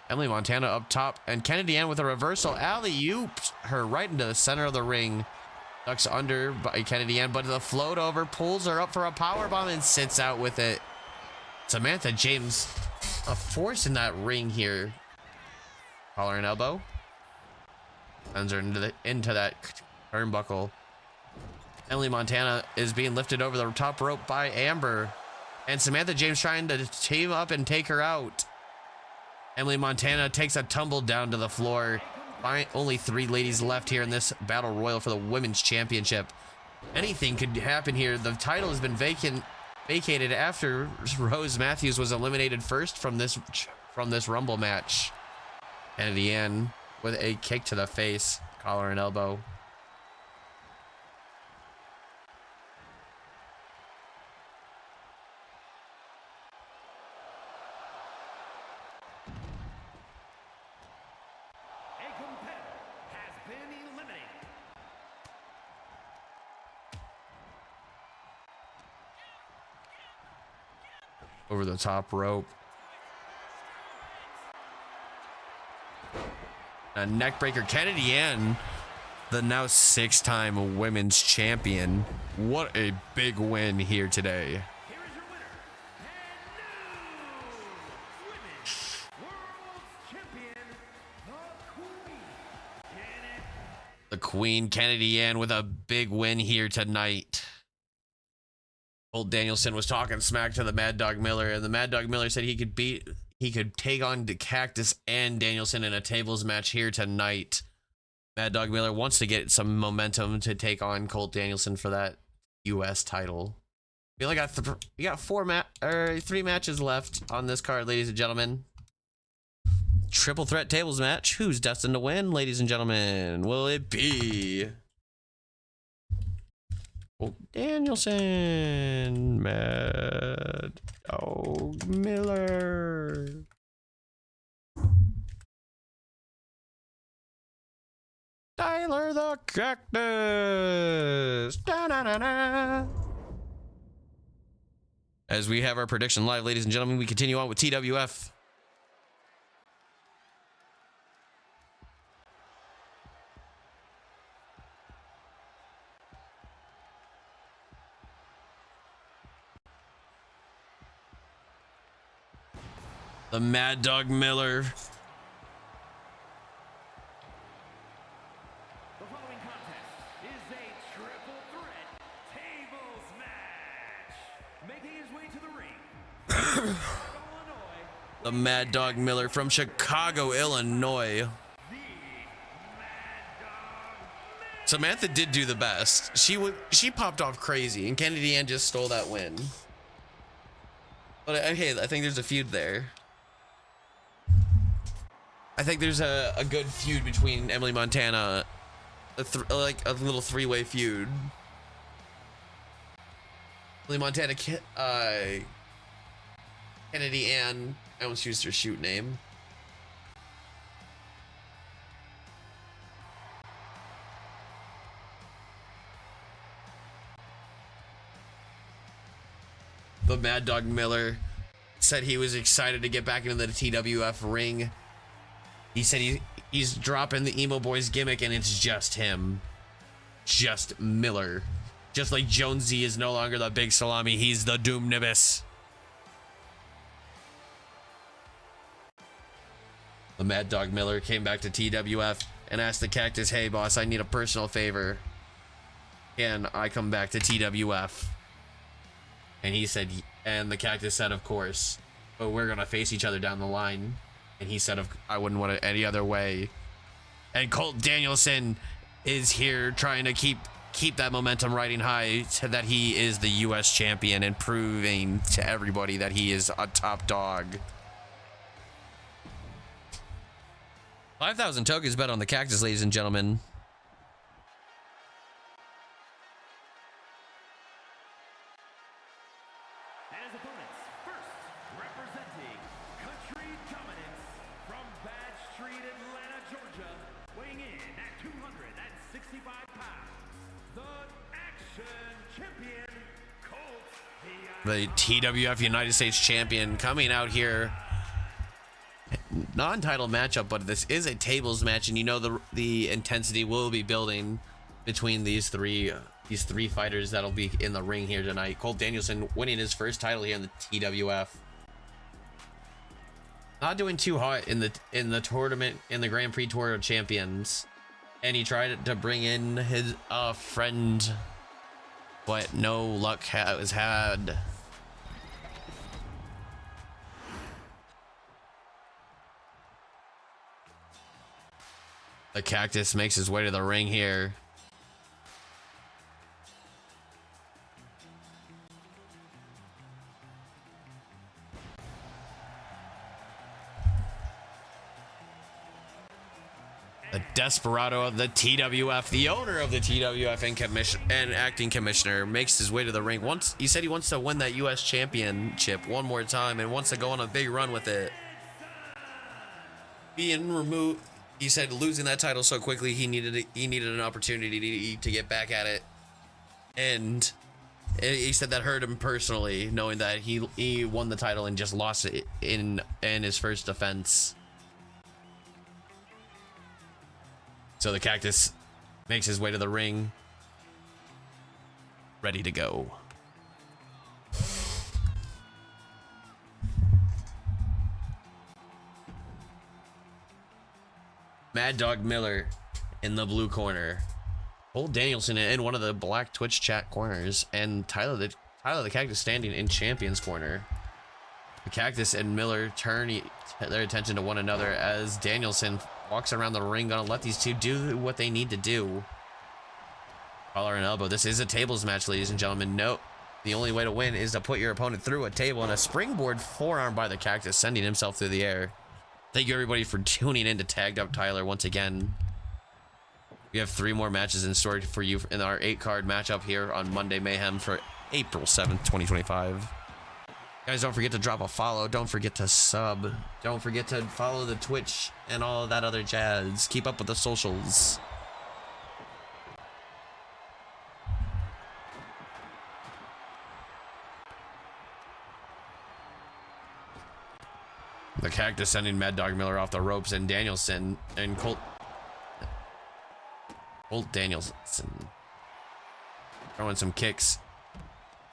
Emily Montana up top, and Kennedy Ann with a reversal alley-oop her right into the center of the ring. Ducks under by Kennedy Ann, but the float over pulls her up for a power bomb and sits out with it. Samantha James, a force in that ring here. Collar and elbow. Sends her into that turnbuckle. Emily Montana is being lifted over the top rope by Amber, and Samantha James trying to team up and take her out. Emily Montana takes a tumble down to the floor. Only 3 ladies left here in this battle royal for the women's championship. Anything could happen here. The title has been vacated after Rose Matthews was eliminated first from this Rumble match. Kennedy Ann with a kick to the face, collar and elbow. Over the top rope. A neck breaker. Kennedy Ann, the now 6-time women's champion. What a big win here today. Here is your winner, and new Women's World Champion, The Queen, Kennedy Ann, with a big win here tonight. Old Danielson was talking smack to the Mad Dog Miller, and the Mad Dog Miller said he could take on the Cactus and Danielson in a tables match here tonight. Mad Dog Miller wants to get some momentum to take on Colt Danielson for that U.S. title. We only got 3 matches left on this card, ladies and gentlemen. Triple threat tables match. Who's destined to win, ladies and gentlemen? Will it be Colt Danielson, Mad Dog Miller? Tyler the Cactus. Da-na-na-na. As we have our prediction live, ladies and gentlemen, we continue on with TWF. The Mad Dog Miller. The following contest is a triple threat tables match. Making his way to the ring, Illinois, The Mad Dog Miller from Chicago, Illinois. Samantha did do the best. She popped off crazy, and Kennedy Ann just stole that win. But hey, I think there's a feud there. I think there's a good feud between Emily Montana, like a little 3-way feud. Emily Montana, Kennedy Ann, I almost used her shoot name. The Mad Dog Miller said he was excited to get back into the TWF ring. He said he's dropping the Emo Boys gimmick, and it's just him. Just Miller. Just like Jonesy is no longer the big salami, he's the Doom Nibis. The Mad Dog Miller came back to TWF and asked the Cactus, "Hey boss, I need a personal favor. Can I come back to TWF?" And he said, and the Cactus said, "Of course, but we're gonna face each other down the line." And he said, "I wouldn't want it any other way." And Colt Danielson is here trying to keep that momentum riding high, so that he is the U.S. champion and proving to everybody that he is a top dog. 5,000 tokens bet on the Cactus, ladies and gentlemen. and his opponents, first representing Country Dominance from Bad Street, Atlanta, Georgia, weighing in at 265 pounds, the Action Champion, Colt the TWF United States champion, coming out here. Non-title matchup, but this is a tables match, and you know the intensity will be building between these three fighters that'll be in the ring here tonight. Colt Danielson winning his first title here in the TWF. Not doing too hot in the tournament, in the Grand Prix Tour of Champions, and he tried to bring in his friend, but no luck was had. The Cactus makes his way to the ring here. The desperado of the TWF, the owner of the TWF and acting commissioner, makes his way to the ring. He said he wants to win that U.S. championship one more time and wants to go on a big run with it. Being removed, he said losing that title so quickly, he needed an opportunity to get back at it, and he said that hurt him personally, knowing that he won the title and just lost it in his first defense. So the Cactus makes his way to the ring, ready to go. Mad Dog Miller in the blue corner, Colt Danielson in one of the black Twitch chat corners, and Tyler the Cactus standing in Champions corner. The Cactus and Miller turn their attention to one another as Danielson walks around the ring, gonna let these two do what they need to do. Collar and elbow. This is a tables match, ladies and gentlemen. Note, the only way to win is to put your opponent through a table, and a springboard forearm by the Cactus, sending himself through the air. Thank you everybody for tuning in to Tagged Up Tyler once again. We have 3 more matches in store for you in our 8-card matchup here on Monday Mayhem for April 7th, 2025. Guys, don't forget to drop a follow. Don't forget to sub. Don't forget to follow the Twitch and all of that other jazz. Keep up with the socials. The Cactus sending Mad Dog Miller off the ropes, and Danielson and Colt Danielson throwing some kicks.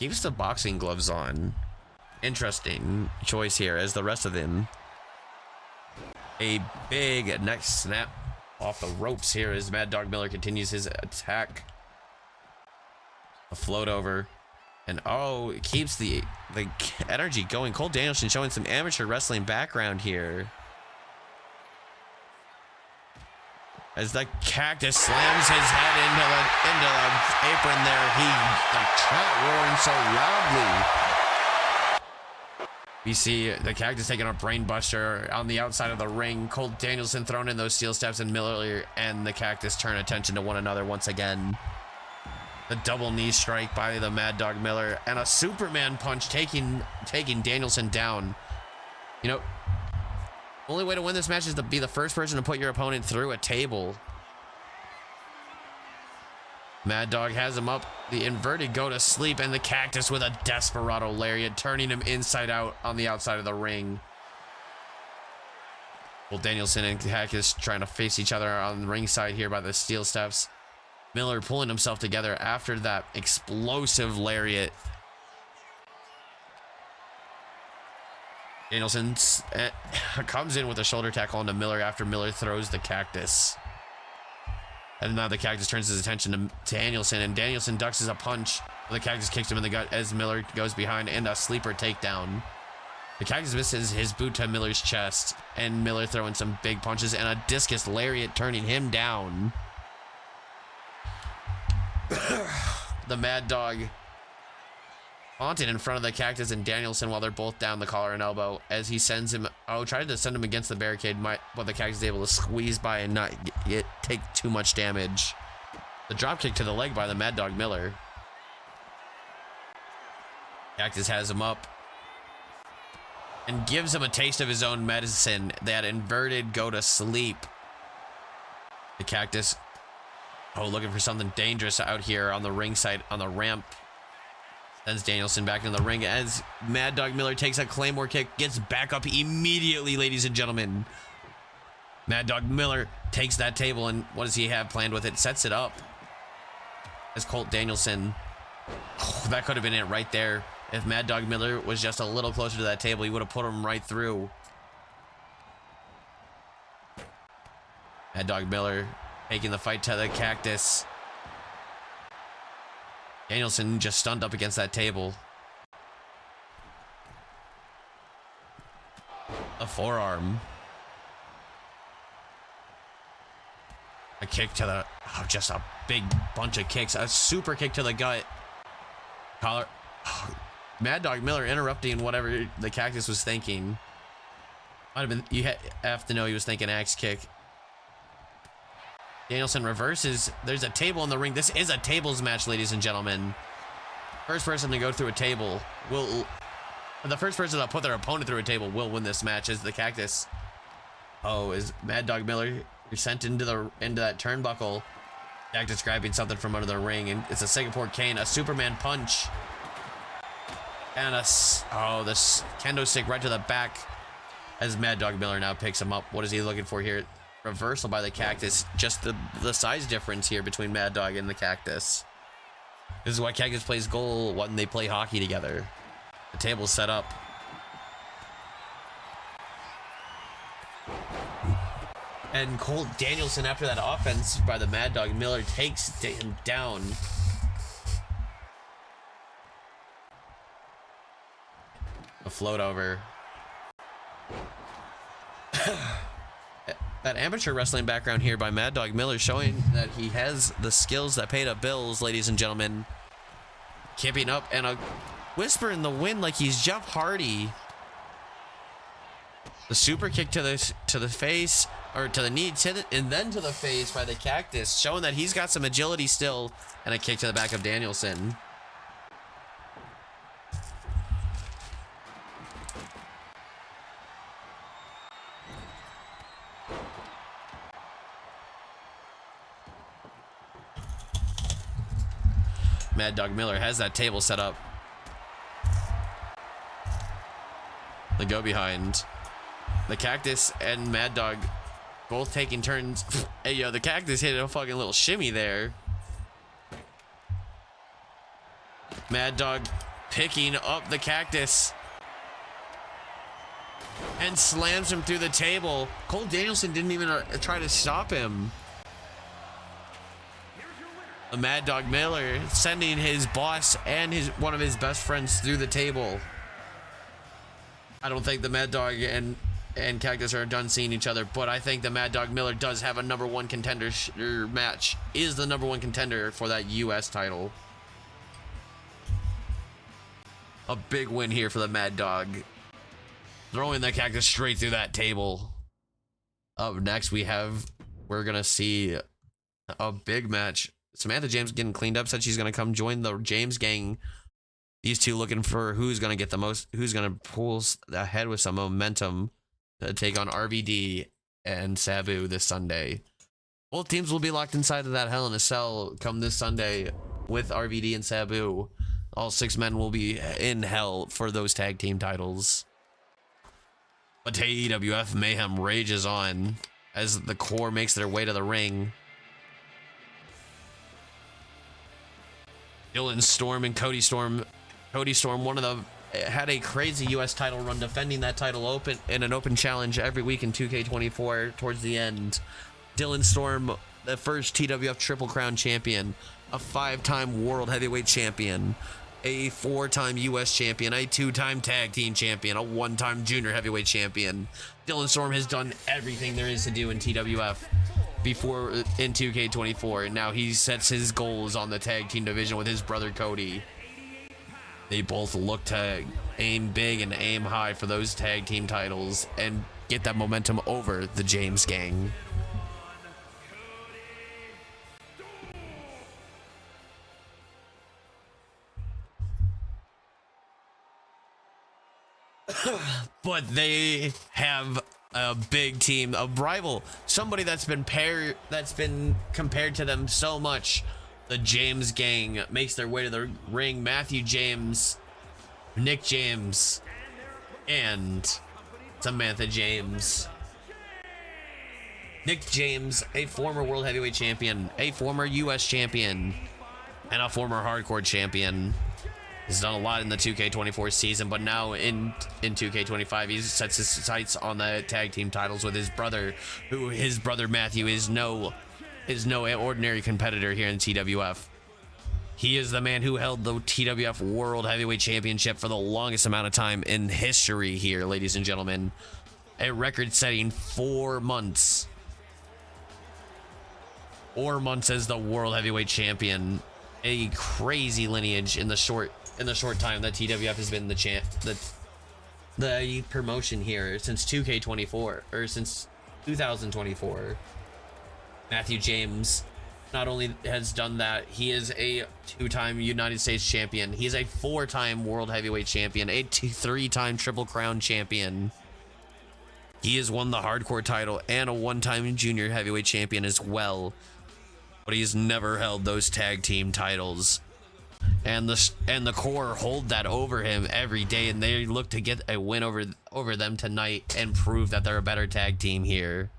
Keeps the boxing gloves on. Interesting choice here, as the rest of them. A big neck snap off the ropes here as Mad Dog Miller continues his attack. A float over. And oh, it keeps the energy going. Colt Danielson showing some amateur wrestling background here. As the Cactus slams his head into the apron there. The crowd roaring so loudly. We see the Cactus taking a brain buster on the outside of the ring. Colt Danielson throwing in those steel steps, and Miller and the Cactus turn attention to one another once again. The double knee strike by the Mad Dog Miller, and a Superman punch taking Danielson down. You know, only way to win this match is to be the first person to put your opponent through a table. Mad Dog has him up, the inverted go to sleep, and the Cactus with a desperado lariat, turning him inside out on the outside of the ring. Well, Danielson and Cactus trying to face each other on the ringside here by the steel steps. Miller pulling himself together after that explosive lariat. Danielson comes in with a shoulder tackle onto Miller after Miller throws the Cactus. And now the Cactus turns his attention to Danielson, and Danielson ducks a punch. The Cactus kicks him in the gut as Miller goes behind, and a sleeper takedown. The Cactus misses his boot to Miller's chest, and Miller throwing some big punches, and a discus lariat turning him down. The Mad Dog taunting in front of the Cactus and Danielson while they're both down the collar and elbow as he sends him. Tried to send him against the barricade, but the Cactus is able to squeeze by and not take too much damage. The drop kick to the leg by the Mad Dog Miller. Cactus has him up and gives him a taste of his own medicine. That inverted go to sleep. The Cactus looking for something dangerous out here on the ringside, on the ramp. Sends Danielson back into the ring as Mad Dog Miller takes a Claymore kick, gets back up immediately, ladies and gentlemen. Mad Dog Miller takes that table, and what does he have planned with it? Sets it up as Colt Danielson. Oh, that could have been it right there. If Mad Dog Miller was just a little closer to that table, he would have put him right through. Mad Dog Miller taking the fight to the cactus. Danielson just stunned up against that table. A forearm. A kick to the... Oh, just a big bunch of kicks. A super kick to the gut. Collar... Oh, Mad Dog Miller interrupting whatever the cactus was thinking. Might have been... You have to know he was thinking axe kick. Danielson reverses. There's a table in the ring. This is a tables match, ladies and gentlemen. First person to go through a table will... The first person to put their opponent through a table will win this match. As the cactus... Oh, is Mad Dog Miller sent into that turnbuckle. Cactus grabbing something from under the ring, and it's a Singapore cane, a Superman punch, and this kendo stick right to the back. As Mad Dog Miller now picks him up. What is he looking for here? Reversal by the cactus. Just the size difference here between Mad Dog and the cactus. This is why Cactus plays goal when they play hockey together. The table's set up. And Colt Danielson, after that offense by the Mad Dog Miller, takes him down. A float over. That amateur wrestling background here by Mad Dog Miller showing that he has the skills that pay the bills, ladies and gentlemen. Keeping up, and a whisper in the wind like he's Jeff Hardy. The super kick to the face, or to the knee, and then to the face by the cactus, showing that he's got some agility still, and a kick to the back of Danielson. Mad Dog Miller has that table set up. The go behind. The cactus and Mad Dog both taking turns. Hey, yo, the cactus hit a fucking little shimmy there. Mad Dog picking up the cactus and slams him through the table. Cole Danielson didn't even try to stop him. The Mad Dog Miller sending his boss and one of his best friends through the table. I don't think the Mad Dog and Cactus are done seeing each other, but I think the Mad Dog Miller does have a #1 contender match. Is the #1 contender for that U.S. title. A big win here for the Mad Dog. Throwing the Cactus straight through that table. Up next, we're gonna see a big match. Samantha James getting cleaned up, said she's gonna come join the James gang. These two looking for who's gonna get the most, who's gonna pull ahead with some momentum to take on RVD and Sabu this Sunday. Both teams will be locked inside of that Hell in a Cell come this Sunday with RVD and Sabu. All 6 men will be in hell for those tag team titles. But TWF mayhem rages on as the core makes their way to the ring. Dylan Storm and Cody Storm. Cody Storm, had a crazy U.S. title run, defending that title open in an open challenge every week in 2K24 towards the end. Dylan Storm, the first TWF Triple Crown champion, a 5-time World Heavyweight champion, a 4-time U.S. champion, a 2-time Tag Team champion, a 1-time Junior Heavyweight champion. Dylan Storm has done everything there is to do in TWF before in 2K24, and now he sets his goals on the tag team division with his brother Cody. They both look to aim big and aim high for those tag team titles and get that momentum over the James gang. But they have a big team, a rival, somebody that's been compared to them so much the James gang makes their way to the ring. Matthew James, Nick James, and Samantha James. Nick James, a former World Heavyweight Champion, a former US Champion, and a former Hardcore Champion. He's done a lot in the 2K24 season, but now in 2K25, he sets his sights on the tag team titles with his brother, who his brother Matthew is no ordinary competitor here in TWF. He is the man who held the TWF World Heavyweight Championship for the longest amount of time in history here, ladies and gentlemen. A record-setting 4 months. 4 months as the World Heavyweight Champion. A crazy lineage in the short time that TWF has been the promotion here since 2K24, or since 2024. Matthew James not only has done that, he is a 2-time United States champion. He's a 4-time World Heavyweight Champion, a 3-time Triple Crown champion. He has won the Hardcore title and a 1-time Junior Heavyweight Champion as well. But he's never held those tag team titles. And the core hold that over him every day, and they look to get a win over them tonight and prove that they're a better tag team here.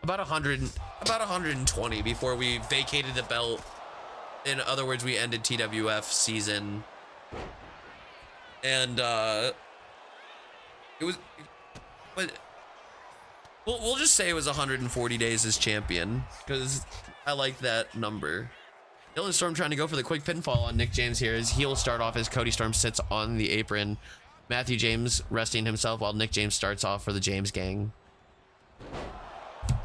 About 120 before we vacated the belt. In other words, we ended TWF season. And it was, but we'll just say it was 140 days as champion, because I like that number. Dylan Storm trying to go for the quick pinfall on Nick James here, as he'll start off as Cody Storm sits on the apron. Matthew James resting himself while Nick James starts off for the James gang.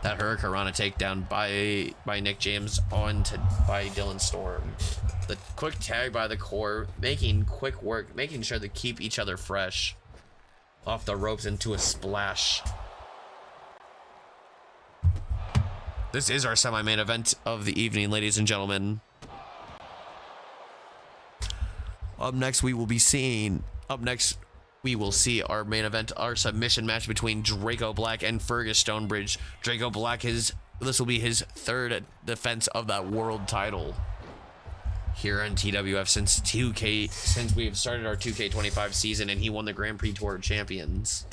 That Hurricanrana takedown by Nick James by Dylan Storm. The quick tag by the core, making quick work, making sure to keep each other fresh. Off the ropes into a splash. This is our semi-main event of the evening, ladies and gentlemen. Up next, we will see our main event, our submission match between Draco Black and Fergus Stonebridge. Draco Black this will be his 3rd defense of that world title here on TWF since we've started our 2K25 season, and he won the Grand Prix Tour Champions.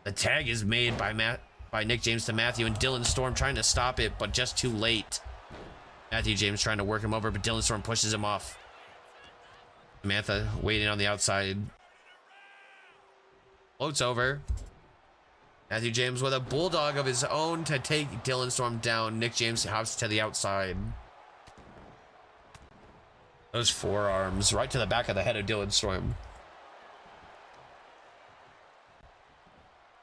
The tag is made by Nick James to Matthew, and Dylan Storm trying to stop it, but just too late. Matthew James trying to work him over, but Dylan Storm pushes him off. Samantha waiting on the outside. Floats over. Matthew James with a bulldog of his own to take Dylan Storm down. Nick James hops to the outside. Those forearms right to the back of the head of Dylan Storm.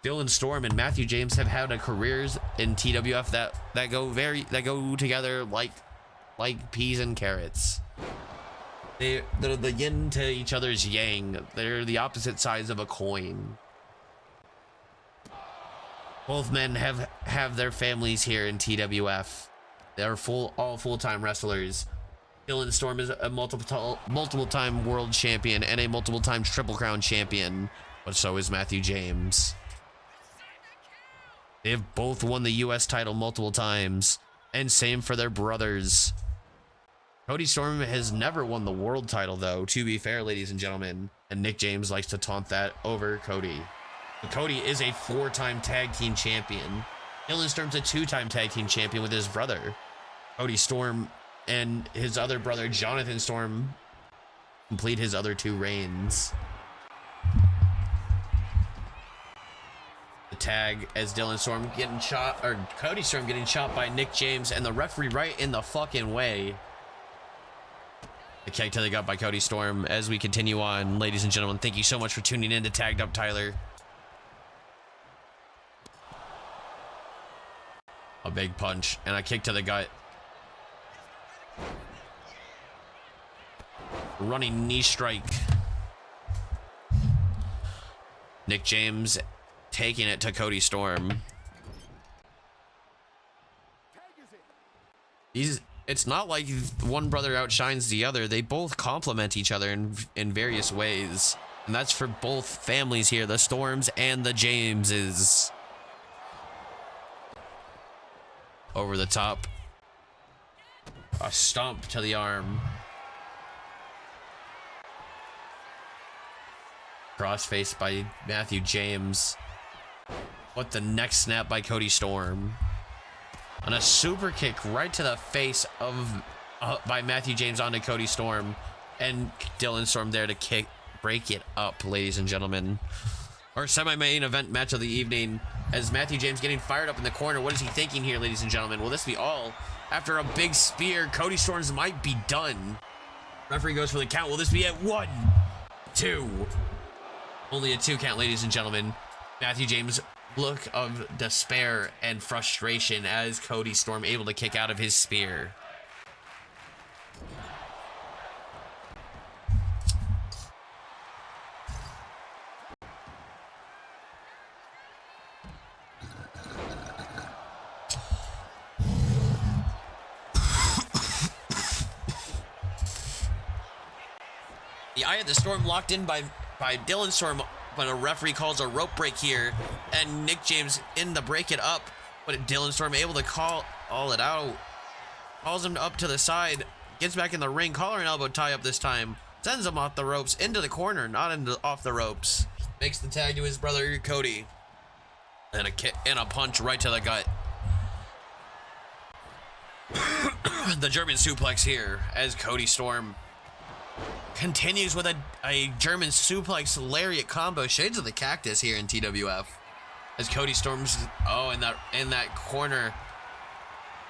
Dylan Storm and Matthew James have had careers in TWF that go together like peas and carrots. They're the yin to each other's yang. They're the opposite sides of a coin. Both men have their families here in TWF. They're all full-time wrestlers. Dylan Storm is a multiple-time world champion and a multiple-time Triple Crown champion, but so is Matthew James. They've both won the US title multiple times, and same for their brothers. Cody Storm has never won the world title, though, to be fair, ladies and gentlemen, and Nick James likes to taunt that over Cody. But Cody is a 4-time tag team champion. Dylan Storm's a 2-time tag team champion with his brother. Cody Storm and his other brother, Jonathan Storm, complete his other 2 reigns. The tag as Dylan Storm getting shot, or Cody Storm getting shot by Nick James, and the referee right in the fucking way. The kick to the gut by Cody Storm as we continue on. Ladies and gentlemen, thank you so much for tuning in to Tagged Up Tyler. A big punch and a kick to the gut. Running knee strike. Nick James taking it to Cody Storm. It's not like one brother outshines the other. They both complement each other in various ways. And that's for both families here, the Storms and the Jameses. Over the top. A stomp to the arm. Crossface by Matthew James. What the next snap by Cody Storm. And a super kick right to the face of by Matthew James onto Cody Storm. And Dylan Storm there to break it up, ladies and gentlemen. Our semi-main event match of the evening, as Matthew James getting fired up in the corner. What is he thinking here, ladies and gentlemen? Will this be all? After a big spear, Cody Storms might be done. Referee goes for the count. Will this be at 1, 2? Only a 2 count, ladies and gentlemen. Matthew James, look of despair and frustration as Cody Storm able to kick out of his spear. The eye of the storm locked in by Dylan Storm, but a referee calls a rope break here, and Nick James in to break it up, but Dylan Storm able to call it out, calls him up to the side, gets back in the ring, collar and elbow tie up this time, sends him off the ropes into the corner, not off the ropes, makes the tag to his brother Cody, and a kick and a punch right to the gut. The German suplex here as Cody Storm continues with a German suplex lariat combo, shades of the cactus here in TWF, as Cody Storm's in that corner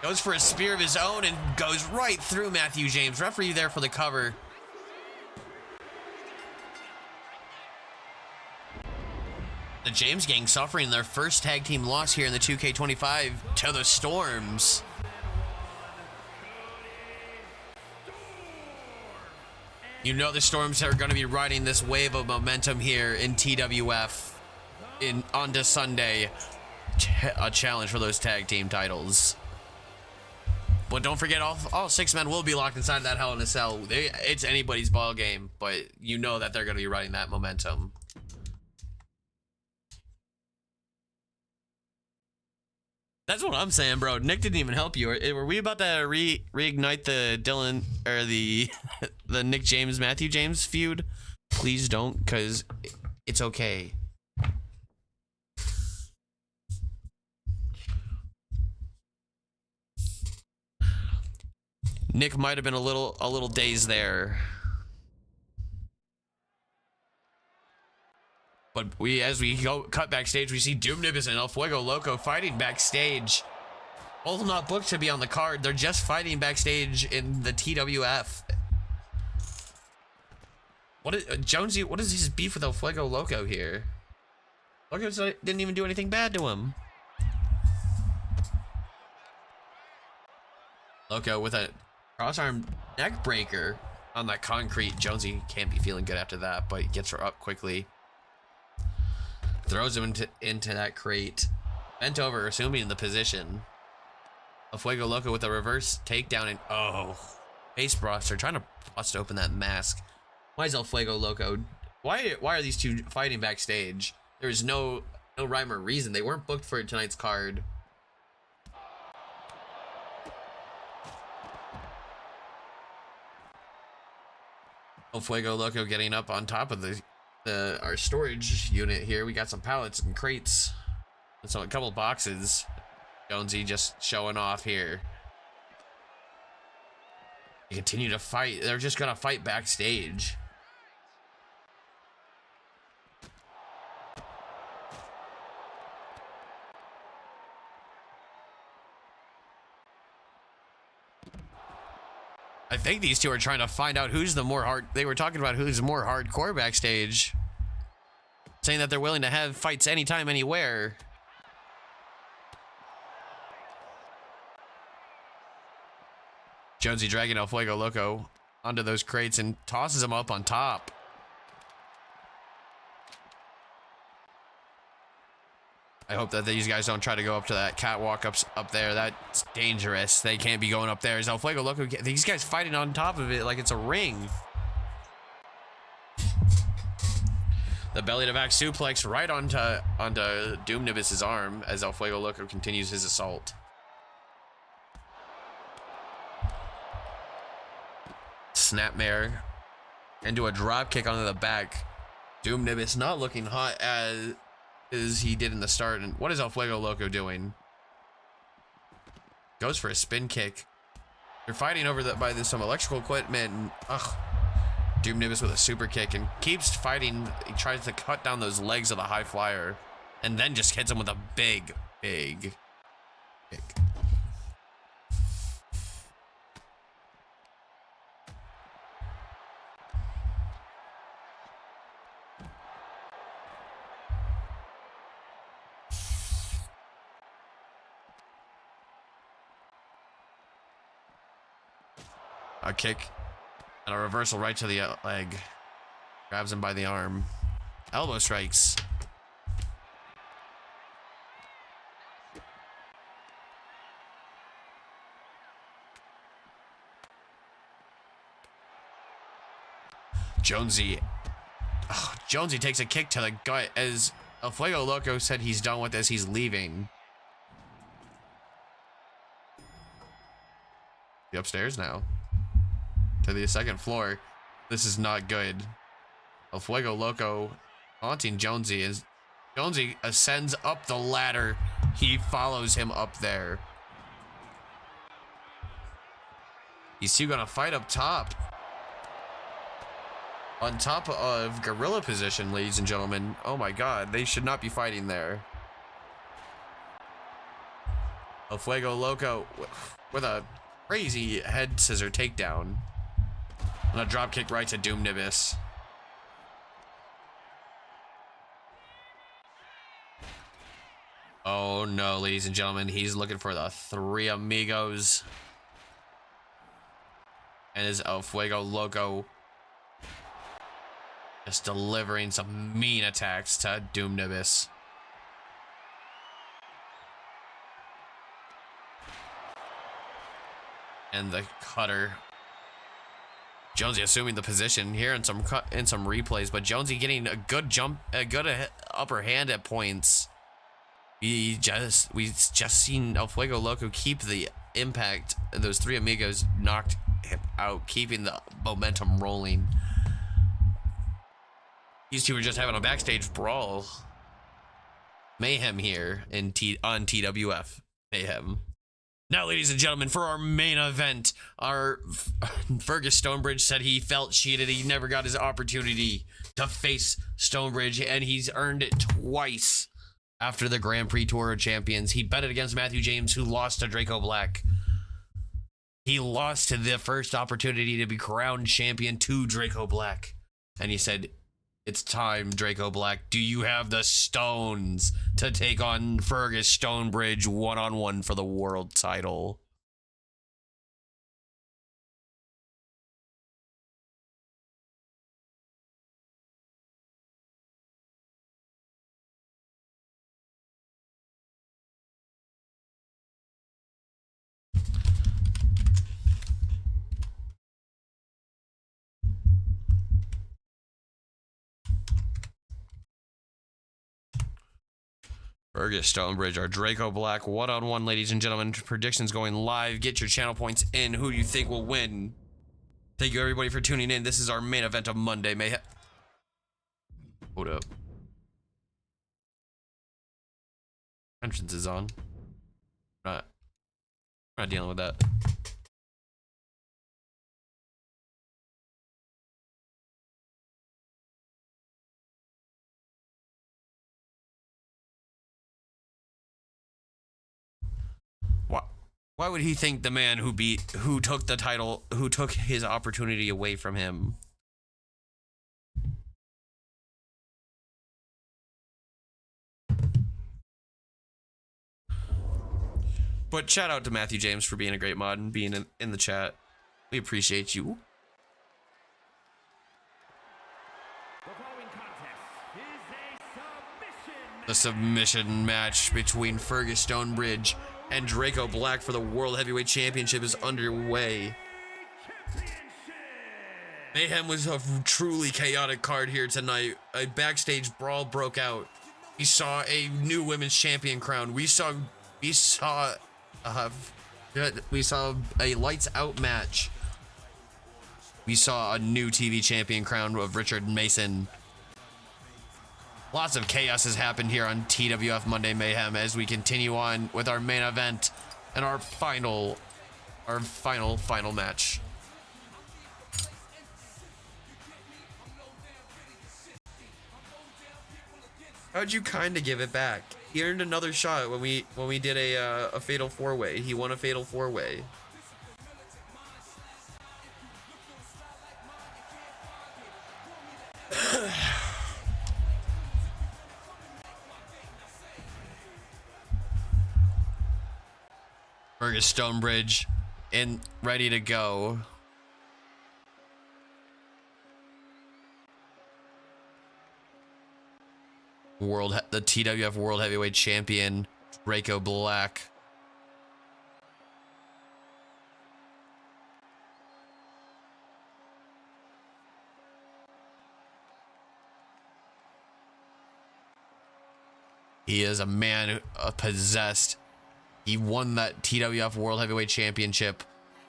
goes for a spear of his own and goes right through Matthew James. Referee there for the cover. The James gang suffering their first tag team loss here in the 2K25 to the Storms. You know the Storms are going to be riding this wave of momentum here in TWF onto Sunday. A challenge for those tag team titles. But don't forget, all 6 men will be locked inside that Hell in a Cell. It's anybody's ball game, but you know that they're going to be riding that momentum. That's what I'm saying, bro. Nick didn't even help you. Were we about to reignite the Dylan or the Nick James Matthew James feud? Please don't, because it's okay. Nick might have been a little dazed there. But as we go cut backstage, we see Doom Nibis and El Fuego Loco fighting backstage. Both not booked to be on the card. They're just fighting backstage in the TWF. Jonesy, what is his beef with El Fuego Loco here? Loco didn't even do anything bad to him. Loco with a cross-arm neck breaker on that concrete. Jonesy can't be feeling good after that, but gets her up quickly. Throws him into that crate. Bent over, assuming the position. El Fuego Loco with a reverse takedown and face buster, trying to bust open that mask. Why is El Fuego Loco? Why are these two fighting backstage? There's no rhyme or reason. They weren't booked for tonight's card. El Fuego Loco getting up on top of our storage unit here. We got some pallets and crates and a couple boxes. Jonesy just showing off here. They continue to fight. They're just gonna fight backstage. I think these two are trying to find out who's the more hard. They were talking about who's more hardcore backstage, saying that they're willing to have fights anytime, anywhere. Jonesy dragging El Fuego Loco onto those crates and tosses him up on top. I hope that these guys don't try to go up to that catwalk up there. That's dangerous. They can't be going up there. As El Fuego Loco, these guys fighting on top of it like it's a ring. The belly to back suplex right onto Doom Nibis's arm as El Fuego Loco continues his assault. snapmare into a drop kick onto the back. Doom Nibis not looking hot as he did in the start. And what is El Fuego Loco doing? Goes for a spin kick. They're fighting over some electrical equipment. And, Doom Nibis with a super kick and keeps fighting. He tries to cut down those legs of the high flyer and then just hits him with a big kick. A kick and a reversal right to the leg. Grabs him by the arm. Elbow strikes. Jonesy. Oh, Jonesy takes a kick to the gut as El Fuego Loco said he's done with this. He's leaving. The upstairs now. To the second floor. This is not good. El Fuego Loco haunting Jonesy as Jonesy ascends up the ladder. He follows him up there. These two gonna fight up top. On top of gorilla position, ladies and gentlemen. Oh my god, they should not be fighting there. El Fuego Loco with a crazy head scissor takedown. And a drop kick right to Doom Nibis. Oh no, ladies and gentlemen, he's looking for the three amigos. And is El Fuego Loco just delivering some mean attacks to Doom Nibis. And the cutter. Jonesy assuming the position here in some replays, but Jonesy getting a good upper hand at points. We just seen El Fuego Loco keep the impact. Those three amigos knocked him out, keeping the momentum rolling. These two were just having a backstage brawl. MayheM here on TWF MayheM. Now, ladies and gentlemen, for our main event, our Fergus Stonebridge said he felt cheated. He never got his opportunity to face Stonebridge, and he's earned it twice after the Grand Prix Tour of Champions. He bet it against Matthew James, who lost to Draco Black. He lost to the first opportunity to be crowned champion to Draco Black. And he said, "It's time, Draco Black. Do you have the stones to take on Fergus Stonebridge one-on-one for the world title?" Fergus Stonebridge, our Draco Black one-on-one, ladies and gentlemen. Predictions going live. Get your channel points in. Who do you think will win? Thank you, everybody, for tuning in. This is our main event of Monday. Hold up. Entrance is on. We're not dealing with that. Why would he think the man who took the title, who took his opportunity away from him? But shout out to Matthew James for being a great mod and being in the chat. We appreciate you. The following contest is a The submission match between Fergus Stonebridge and Draco Black for the World Heavyweight Championship is underway. MayheM was a truly chaotic card here tonight. A backstage brawl broke out. We saw a new women's champion crown. We saw a lights out match We saw a new TV champion crowned of Richard Mason. Lots of chaos has happened here on TWF Monday Mayhem as we continue on with our main event and our final match. How'd you kind of give it back? He earned another shot when we did a fatal four-way. He won a fatal four-way. Fergus Stonebridge in ready to go. The TWF World Heavyweight Champion Draco Black. He is a man possessed. He won that TWF World Heavyweight Championship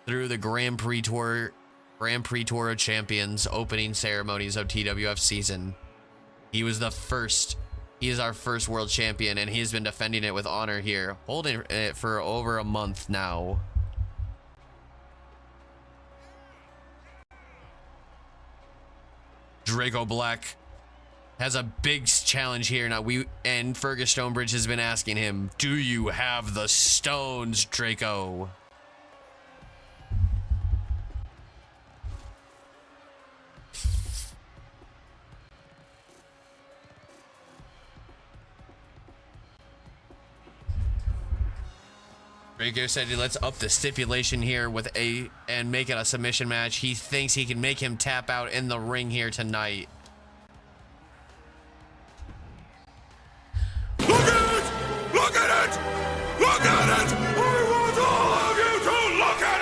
through the Grand Prix Tour of Champions opening ceremonies of TWF season. He was the first. He is our first world champion, and he has been defending it with honor here, holding it for over a month now. Draco Black has a big challenge here now. And Fergus Stonebridge has been asking him, "Do you have the stones, Draco?" Draco said, let's up the stipulation here and make it a submission match. He thinks he can make him tap out in the ring here tonight. Look at it! Look at it! Look at it! I want all of you to look at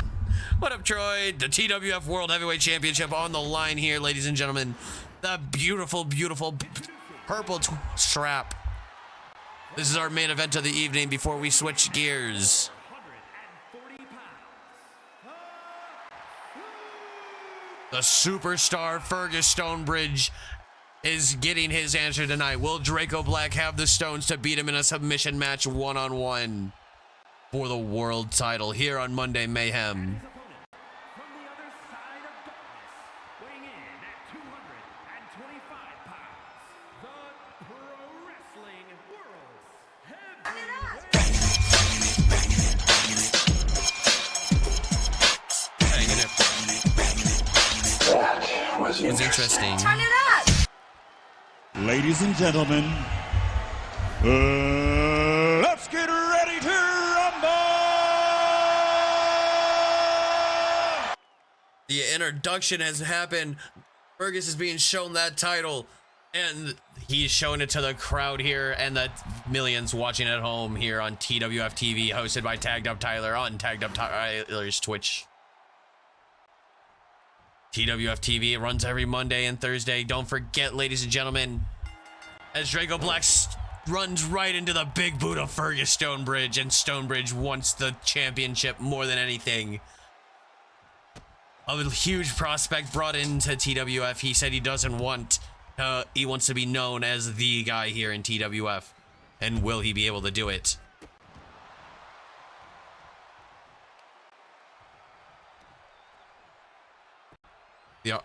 it! What up, Troy? The TWF World Heavyweight Championship on the line here, ladies and gentlemen. The beautiful, beautiful purple strap. This is our main event of the evening before we switch gears. 140 pounds. The superstar Fergus Stonebridge is getting his answer tonight. Will Draco Black have the stones to beat him in a submission match one-on-one for the world title here on Monday Mayhem? From the other side of darkness, weighing in at 225 pounds, the Pro Wrestling World's Heavyweight. That was It's interesting. Ladies and gentlemen, let's get ready to rumble! The introduction has happened. Fergus is being shown that title, and he's showing it to the crowd here and the millions watching at home here on TWFtv, hosted by Tagged Up Tyler on Tagged Up Tyler's Twitch. TWFtv runs every Monday and Thursday. Don't forget, ladies and gentlemen, as Draco Black runs right into the big boot of Fergus Stonebridge, and Stonebridge wants the championship more than anything. A huge prospect brought into TWF. He said he doesn't want, he wants to be known as the guy here in TWF. And will he be able to do it? Yeah,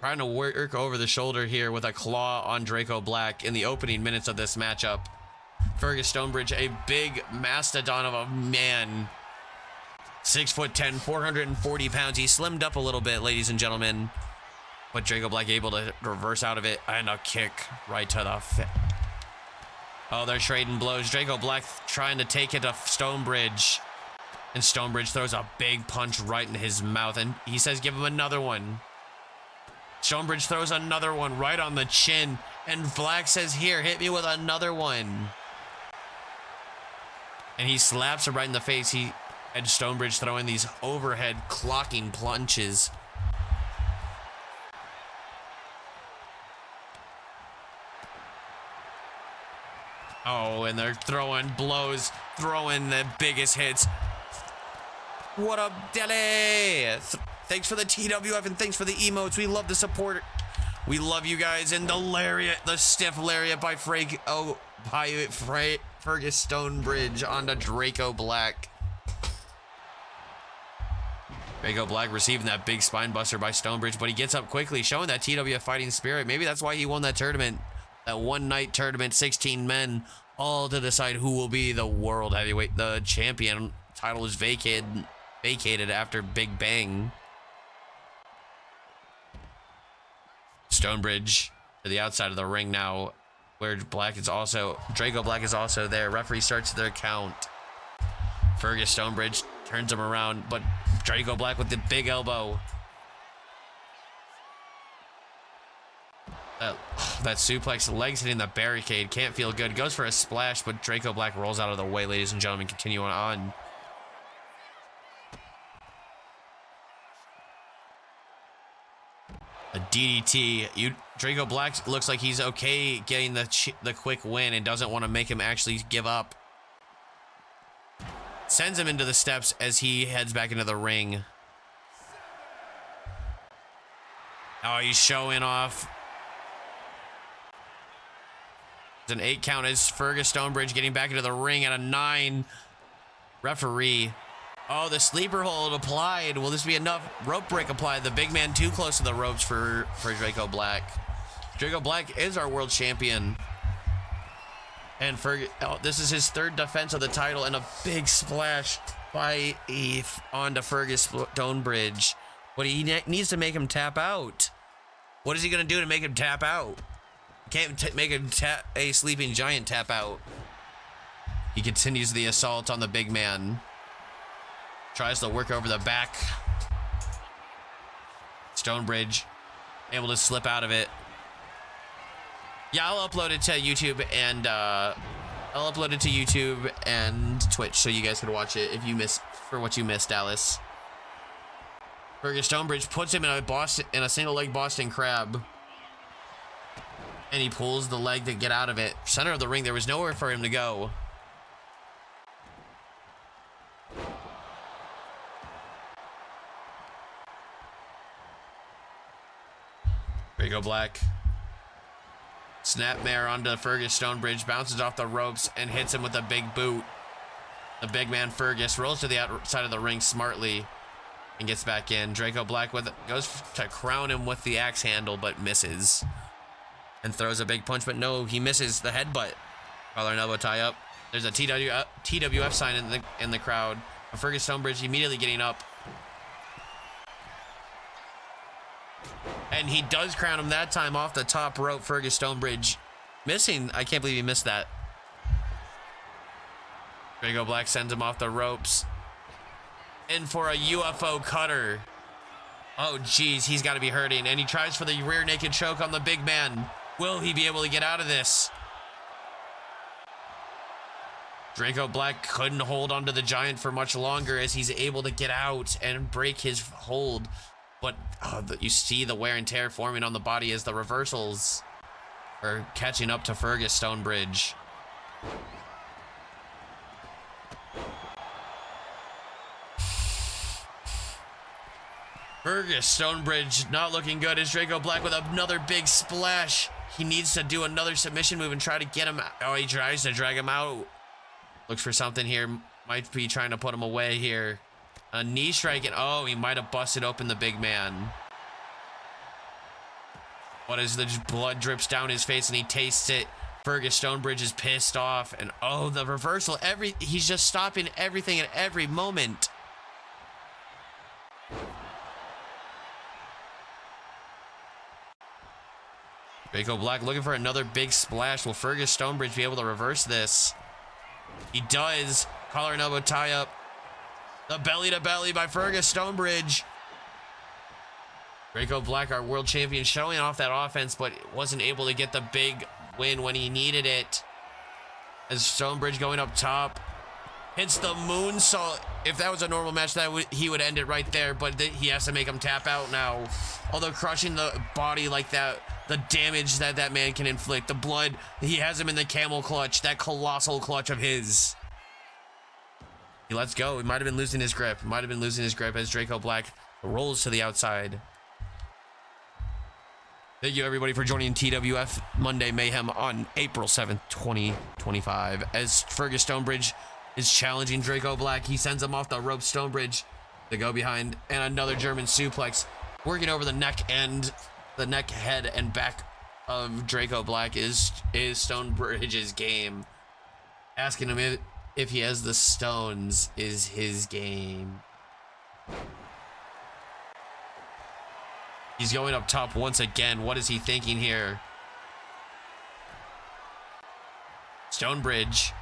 trying to work over the shoulder here with a claw on Draco Black in the opening minutes of this matchup. Fergus Stonebridge, a big mastodon of a man. 6'10", 440 pounds. He slimmed up a little bit, ladies and gentlemen. But Draco Black able to reverse out of it, and a kick right to the fit. Oh, they're trading blows. Draco Black trying to take it to Stonebridge. And Stonebridge throws a big punch right in his mouth, and he says, give him another one. Stonebridge throws another one right on the chin, and Black says, here, hit me with another one. And he slaps him right in the face. He had Stonebridge throwing these overhead clocking punches. Oh, and they're throwing blows, throwing the biggest hits. What up, Dele? Thanks for the TWF and thanks for the emotes. We love the support. We love you guys. And the lariat, the stiff lariat by Fergus Stonebridge onto Draco Black. Draco Black receiving that big spine buster by Stonebridge, but he gets up quickly, showing that TWF fighting spirit. Maybe that's why he won that tournament. That one night tournament, 16 men, all to decide who will be the world heavyweight. The champion title is vacated after Big Bang. Stonebridge to the outside of the ring now, where Draco Black is also there. Referee starts their count. Fergus Stonebridge turns him around, but Draco Black with the big elbow. That suplex, legs hitting the barricade, can't feel good. Goes for a splash, but Draco Black rolls out of the way, ladies and gentlemen. Continuing on. A DDT. Draco Black looks like he's okay getting the quick win and doesn't want to make him actually give up. Sends him into the steps as he heads back into the ring. Oh, he's showing off. It's an 8 count as Fergus Stonebridge getting back into the ring at a 9. Referee. Oh, the sleeper hold applied. Will this be enough? Rope break applied. The big man too close to the ropes for Draco Black. Draco Black is our world champion. And this is his 3rd defense of the title, and a big splash by onto Fergus Stonebridge. But he needs to make him tap out. What is he going to do to make him tap out? Can't make a sleeping giant tap out. He continues the assault on the big man. Tries to work over the back. Stonebridge able to slip out of it. Yeah, I'll upload it to YouTube and Twitch so you guys can watch it if you what you missed, Dallas. Fergus Stonebridge puts him in a single leg Boston Crab. And he pulls the leg to get out of it. Center of the ring, there was nowhere for him to go. Draco Black. Snapmare onto Fergus Stonebridge, bounces off the ropes and hits him with a big boot. The big man Fergus rolls to the outside of the ring smartly and gets back in. Draco Black goes to crown him with the axe handle, but misses. And throws a big punch, but no, he misses the headbutt. Collar and elbow tie up. There's a TWF sign in the crowd. Fergus Stonebridge immediately getting up. And he does crown him that time off the top rope. Fergus Stonebridge missing. I can't believe he missed that. Draco Black sends him off the ropes. In for a UFO cutter. Oh, geez, he's got to be hurting. And he tries for the rear naked choke on the big man. Will he be able to get out of this? Draco Black couldn't hold onto the giant for much longer as he's able to get out and break his hold. But you see the wear and tear forming on the body as the reversals are catching up to Fergus Stonebridge. Fergus Stonebridge not looking good as Draco Black with another big splash. He needs to do another submission move and try to get him out. Oh, he tries to drag him out. Looks for something here. Might be trying to put him away here. A knee strike, and oh, he might have busted open the big man. But as the blood drips down his face and he tastes it, Fergus Stonebridge is pissed off. And oh, the reversal. He's just stopping everything at every moment. Draco Black looking for another big splash. Will Fergus Stonebridge be able to reverse this? He does. Collar and elbow tie up. The belly to belly by Fergus Stonebridge. Draco Black, our world champion, showing off that offense, but wasn't able to get the big win when he needed it. As Stonebridge going up top. Hits the moonsault. If that was a normal match, he would end it right there, but he has to make him tap out now. Although crushing the body like that, the damage that man can inflict, the blood, he has him in the camel clutch, that colossal clutch of his. He lets go. He might have been losing his grip. As Draco Black rolls to the outside. Thank you, everybody, for joining TWF Monday Mayhem on April 7th, 2025. As Fergus Stonebridge is challenging Draco Black, he sends him off the rope. Stonebridge to go behind, and another German suplex, working over the neck and the neck, head, and back of Draco Black is Stonebridge's game. Asking him if he has the stones is his game. He's going up top once again. What is he thinking here? Stonebridge,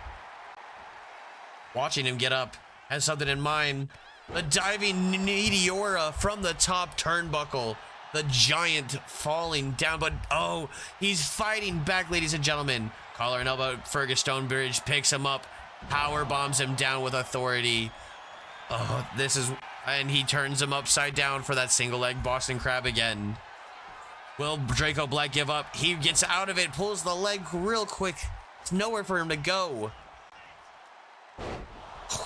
watching him get up, has something in mind. The diving Meteora from the top turnbuckle. The giant falling down, but oh, he's fighting back, ladies and gentlemen. Collar and elbow, Fergus Stonebridge picks him up, power bombs him down with authority. Oh, and he turns him upside down for that single leg Boston Crab again. Will Draco Black give up? He gets out of it, pulls the leg real quick. It's nowhere for him to go.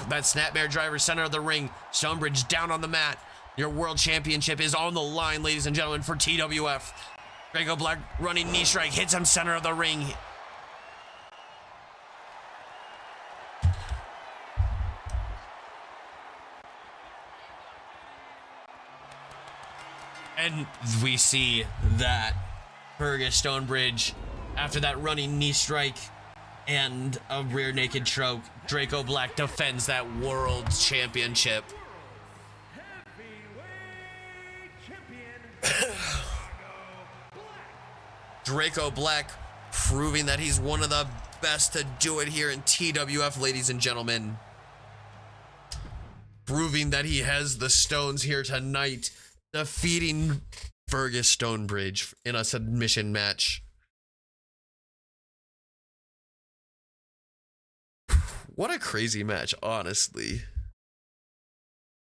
That snapmare driver, center of the ring. Stonebridge down on the mat. Your world championship is on the line, ladies and gentlemen, for TWF. Draco Black running knee strike, hits him center of the ring. And we see that Fergus Stonebridge, after that running knee strike and a rear naked choke, Draco Black defends that world championship. Draco Black proving that he's one of the best to do it here in TWF, ladies and gentlemen. Proving that he has the stones here tonight, defeating Fergus Stonebridge in a submission match. What a crazy match, honestly.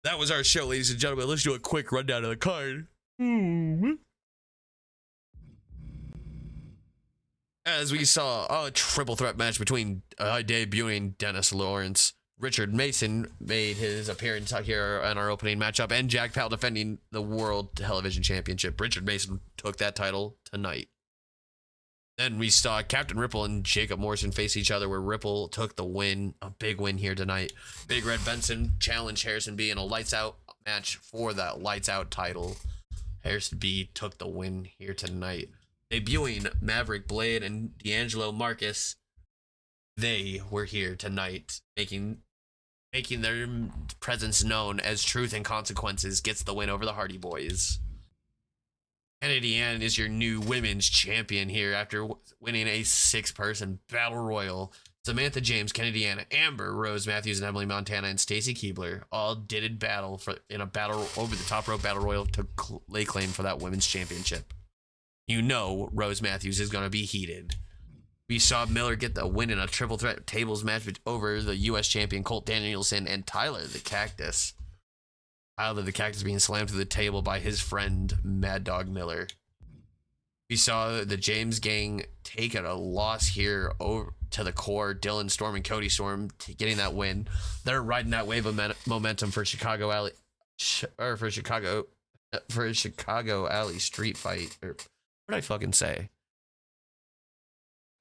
That was our show, ladies and gentlemen. Let's do a quick rundown of the card. As we saw a triple threat match between debuting Dennis Lawrence, Richard Mason made his appearance here in our opening matchup, and Jack Powell defending the World Television Championship. Richard Mason took that title tonight. Then we saw Captain Ripple and Jacob Morrison face each other, where Ripple took the win, a big win here tonight. Big Red Benson challenged Harrison B in a lights out match for that lights out title. Harrison B took the win here tonight. Debuting Maverick Blade and D'Angelo Marcus, they were here tonight, making their presence known as Truth and Consequences gets the win over the Hardy Boys. Kennedy Ann is your new women's champion here after winning a 6-person battle royal. Samantha James, Kennedy Ann, Amber, Rose Matthews, and Emily Montana, and Stacy Keebler all did battle in a battle over the top rope battle royal to lay claim for that women's championship. You know Rose Matthews is going to be heated. We saw Miller get the win in a triple threat tables match over the U.S. champion Colt Danielson and Tyler the Cactus. Tyler the Cactus being slammed to the table by his friend Mad Dog Miller. We saw the James gang take a loss here over to the core. Dylan Storm and Cody Storm getting that win. They're riding that wave of momentum for Chicago Alley street fight. Or what did I fucking say?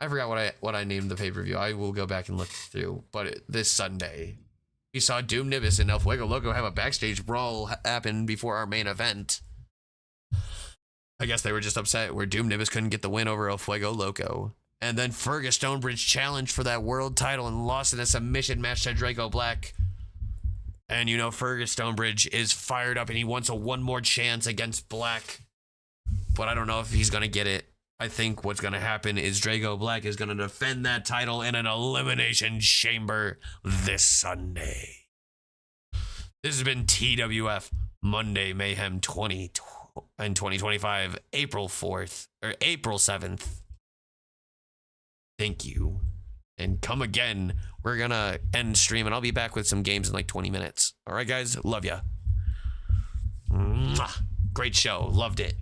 I forgot what I named the pay-per-view. I will go back and look through. But this Sunday, we saw Doom Nibis and El Fuego Loco have a backstage brawl happen before our main event. I guess they were just upset where Doom Nibis couldn't get the win over El Fuego Loco. And then Fergus Stonebridge challenged for that world title and lost in a submission match to Draco Black. And you know Fergus Stonebridge is fired up and he wants one more chance against Black. But I don't know if he's going to get it. I think what's going to happen is Draco Black is going to defend that title in an elimination chamber this Sunday. This has been TWF Monday Mayhem 2025, April 4th, or April 7th. Thank you. And come again. We're going to end stream, and I'll be back with some games in like 20 minutes. All right, guys? Love ya. Mwah. Great show. Loved it.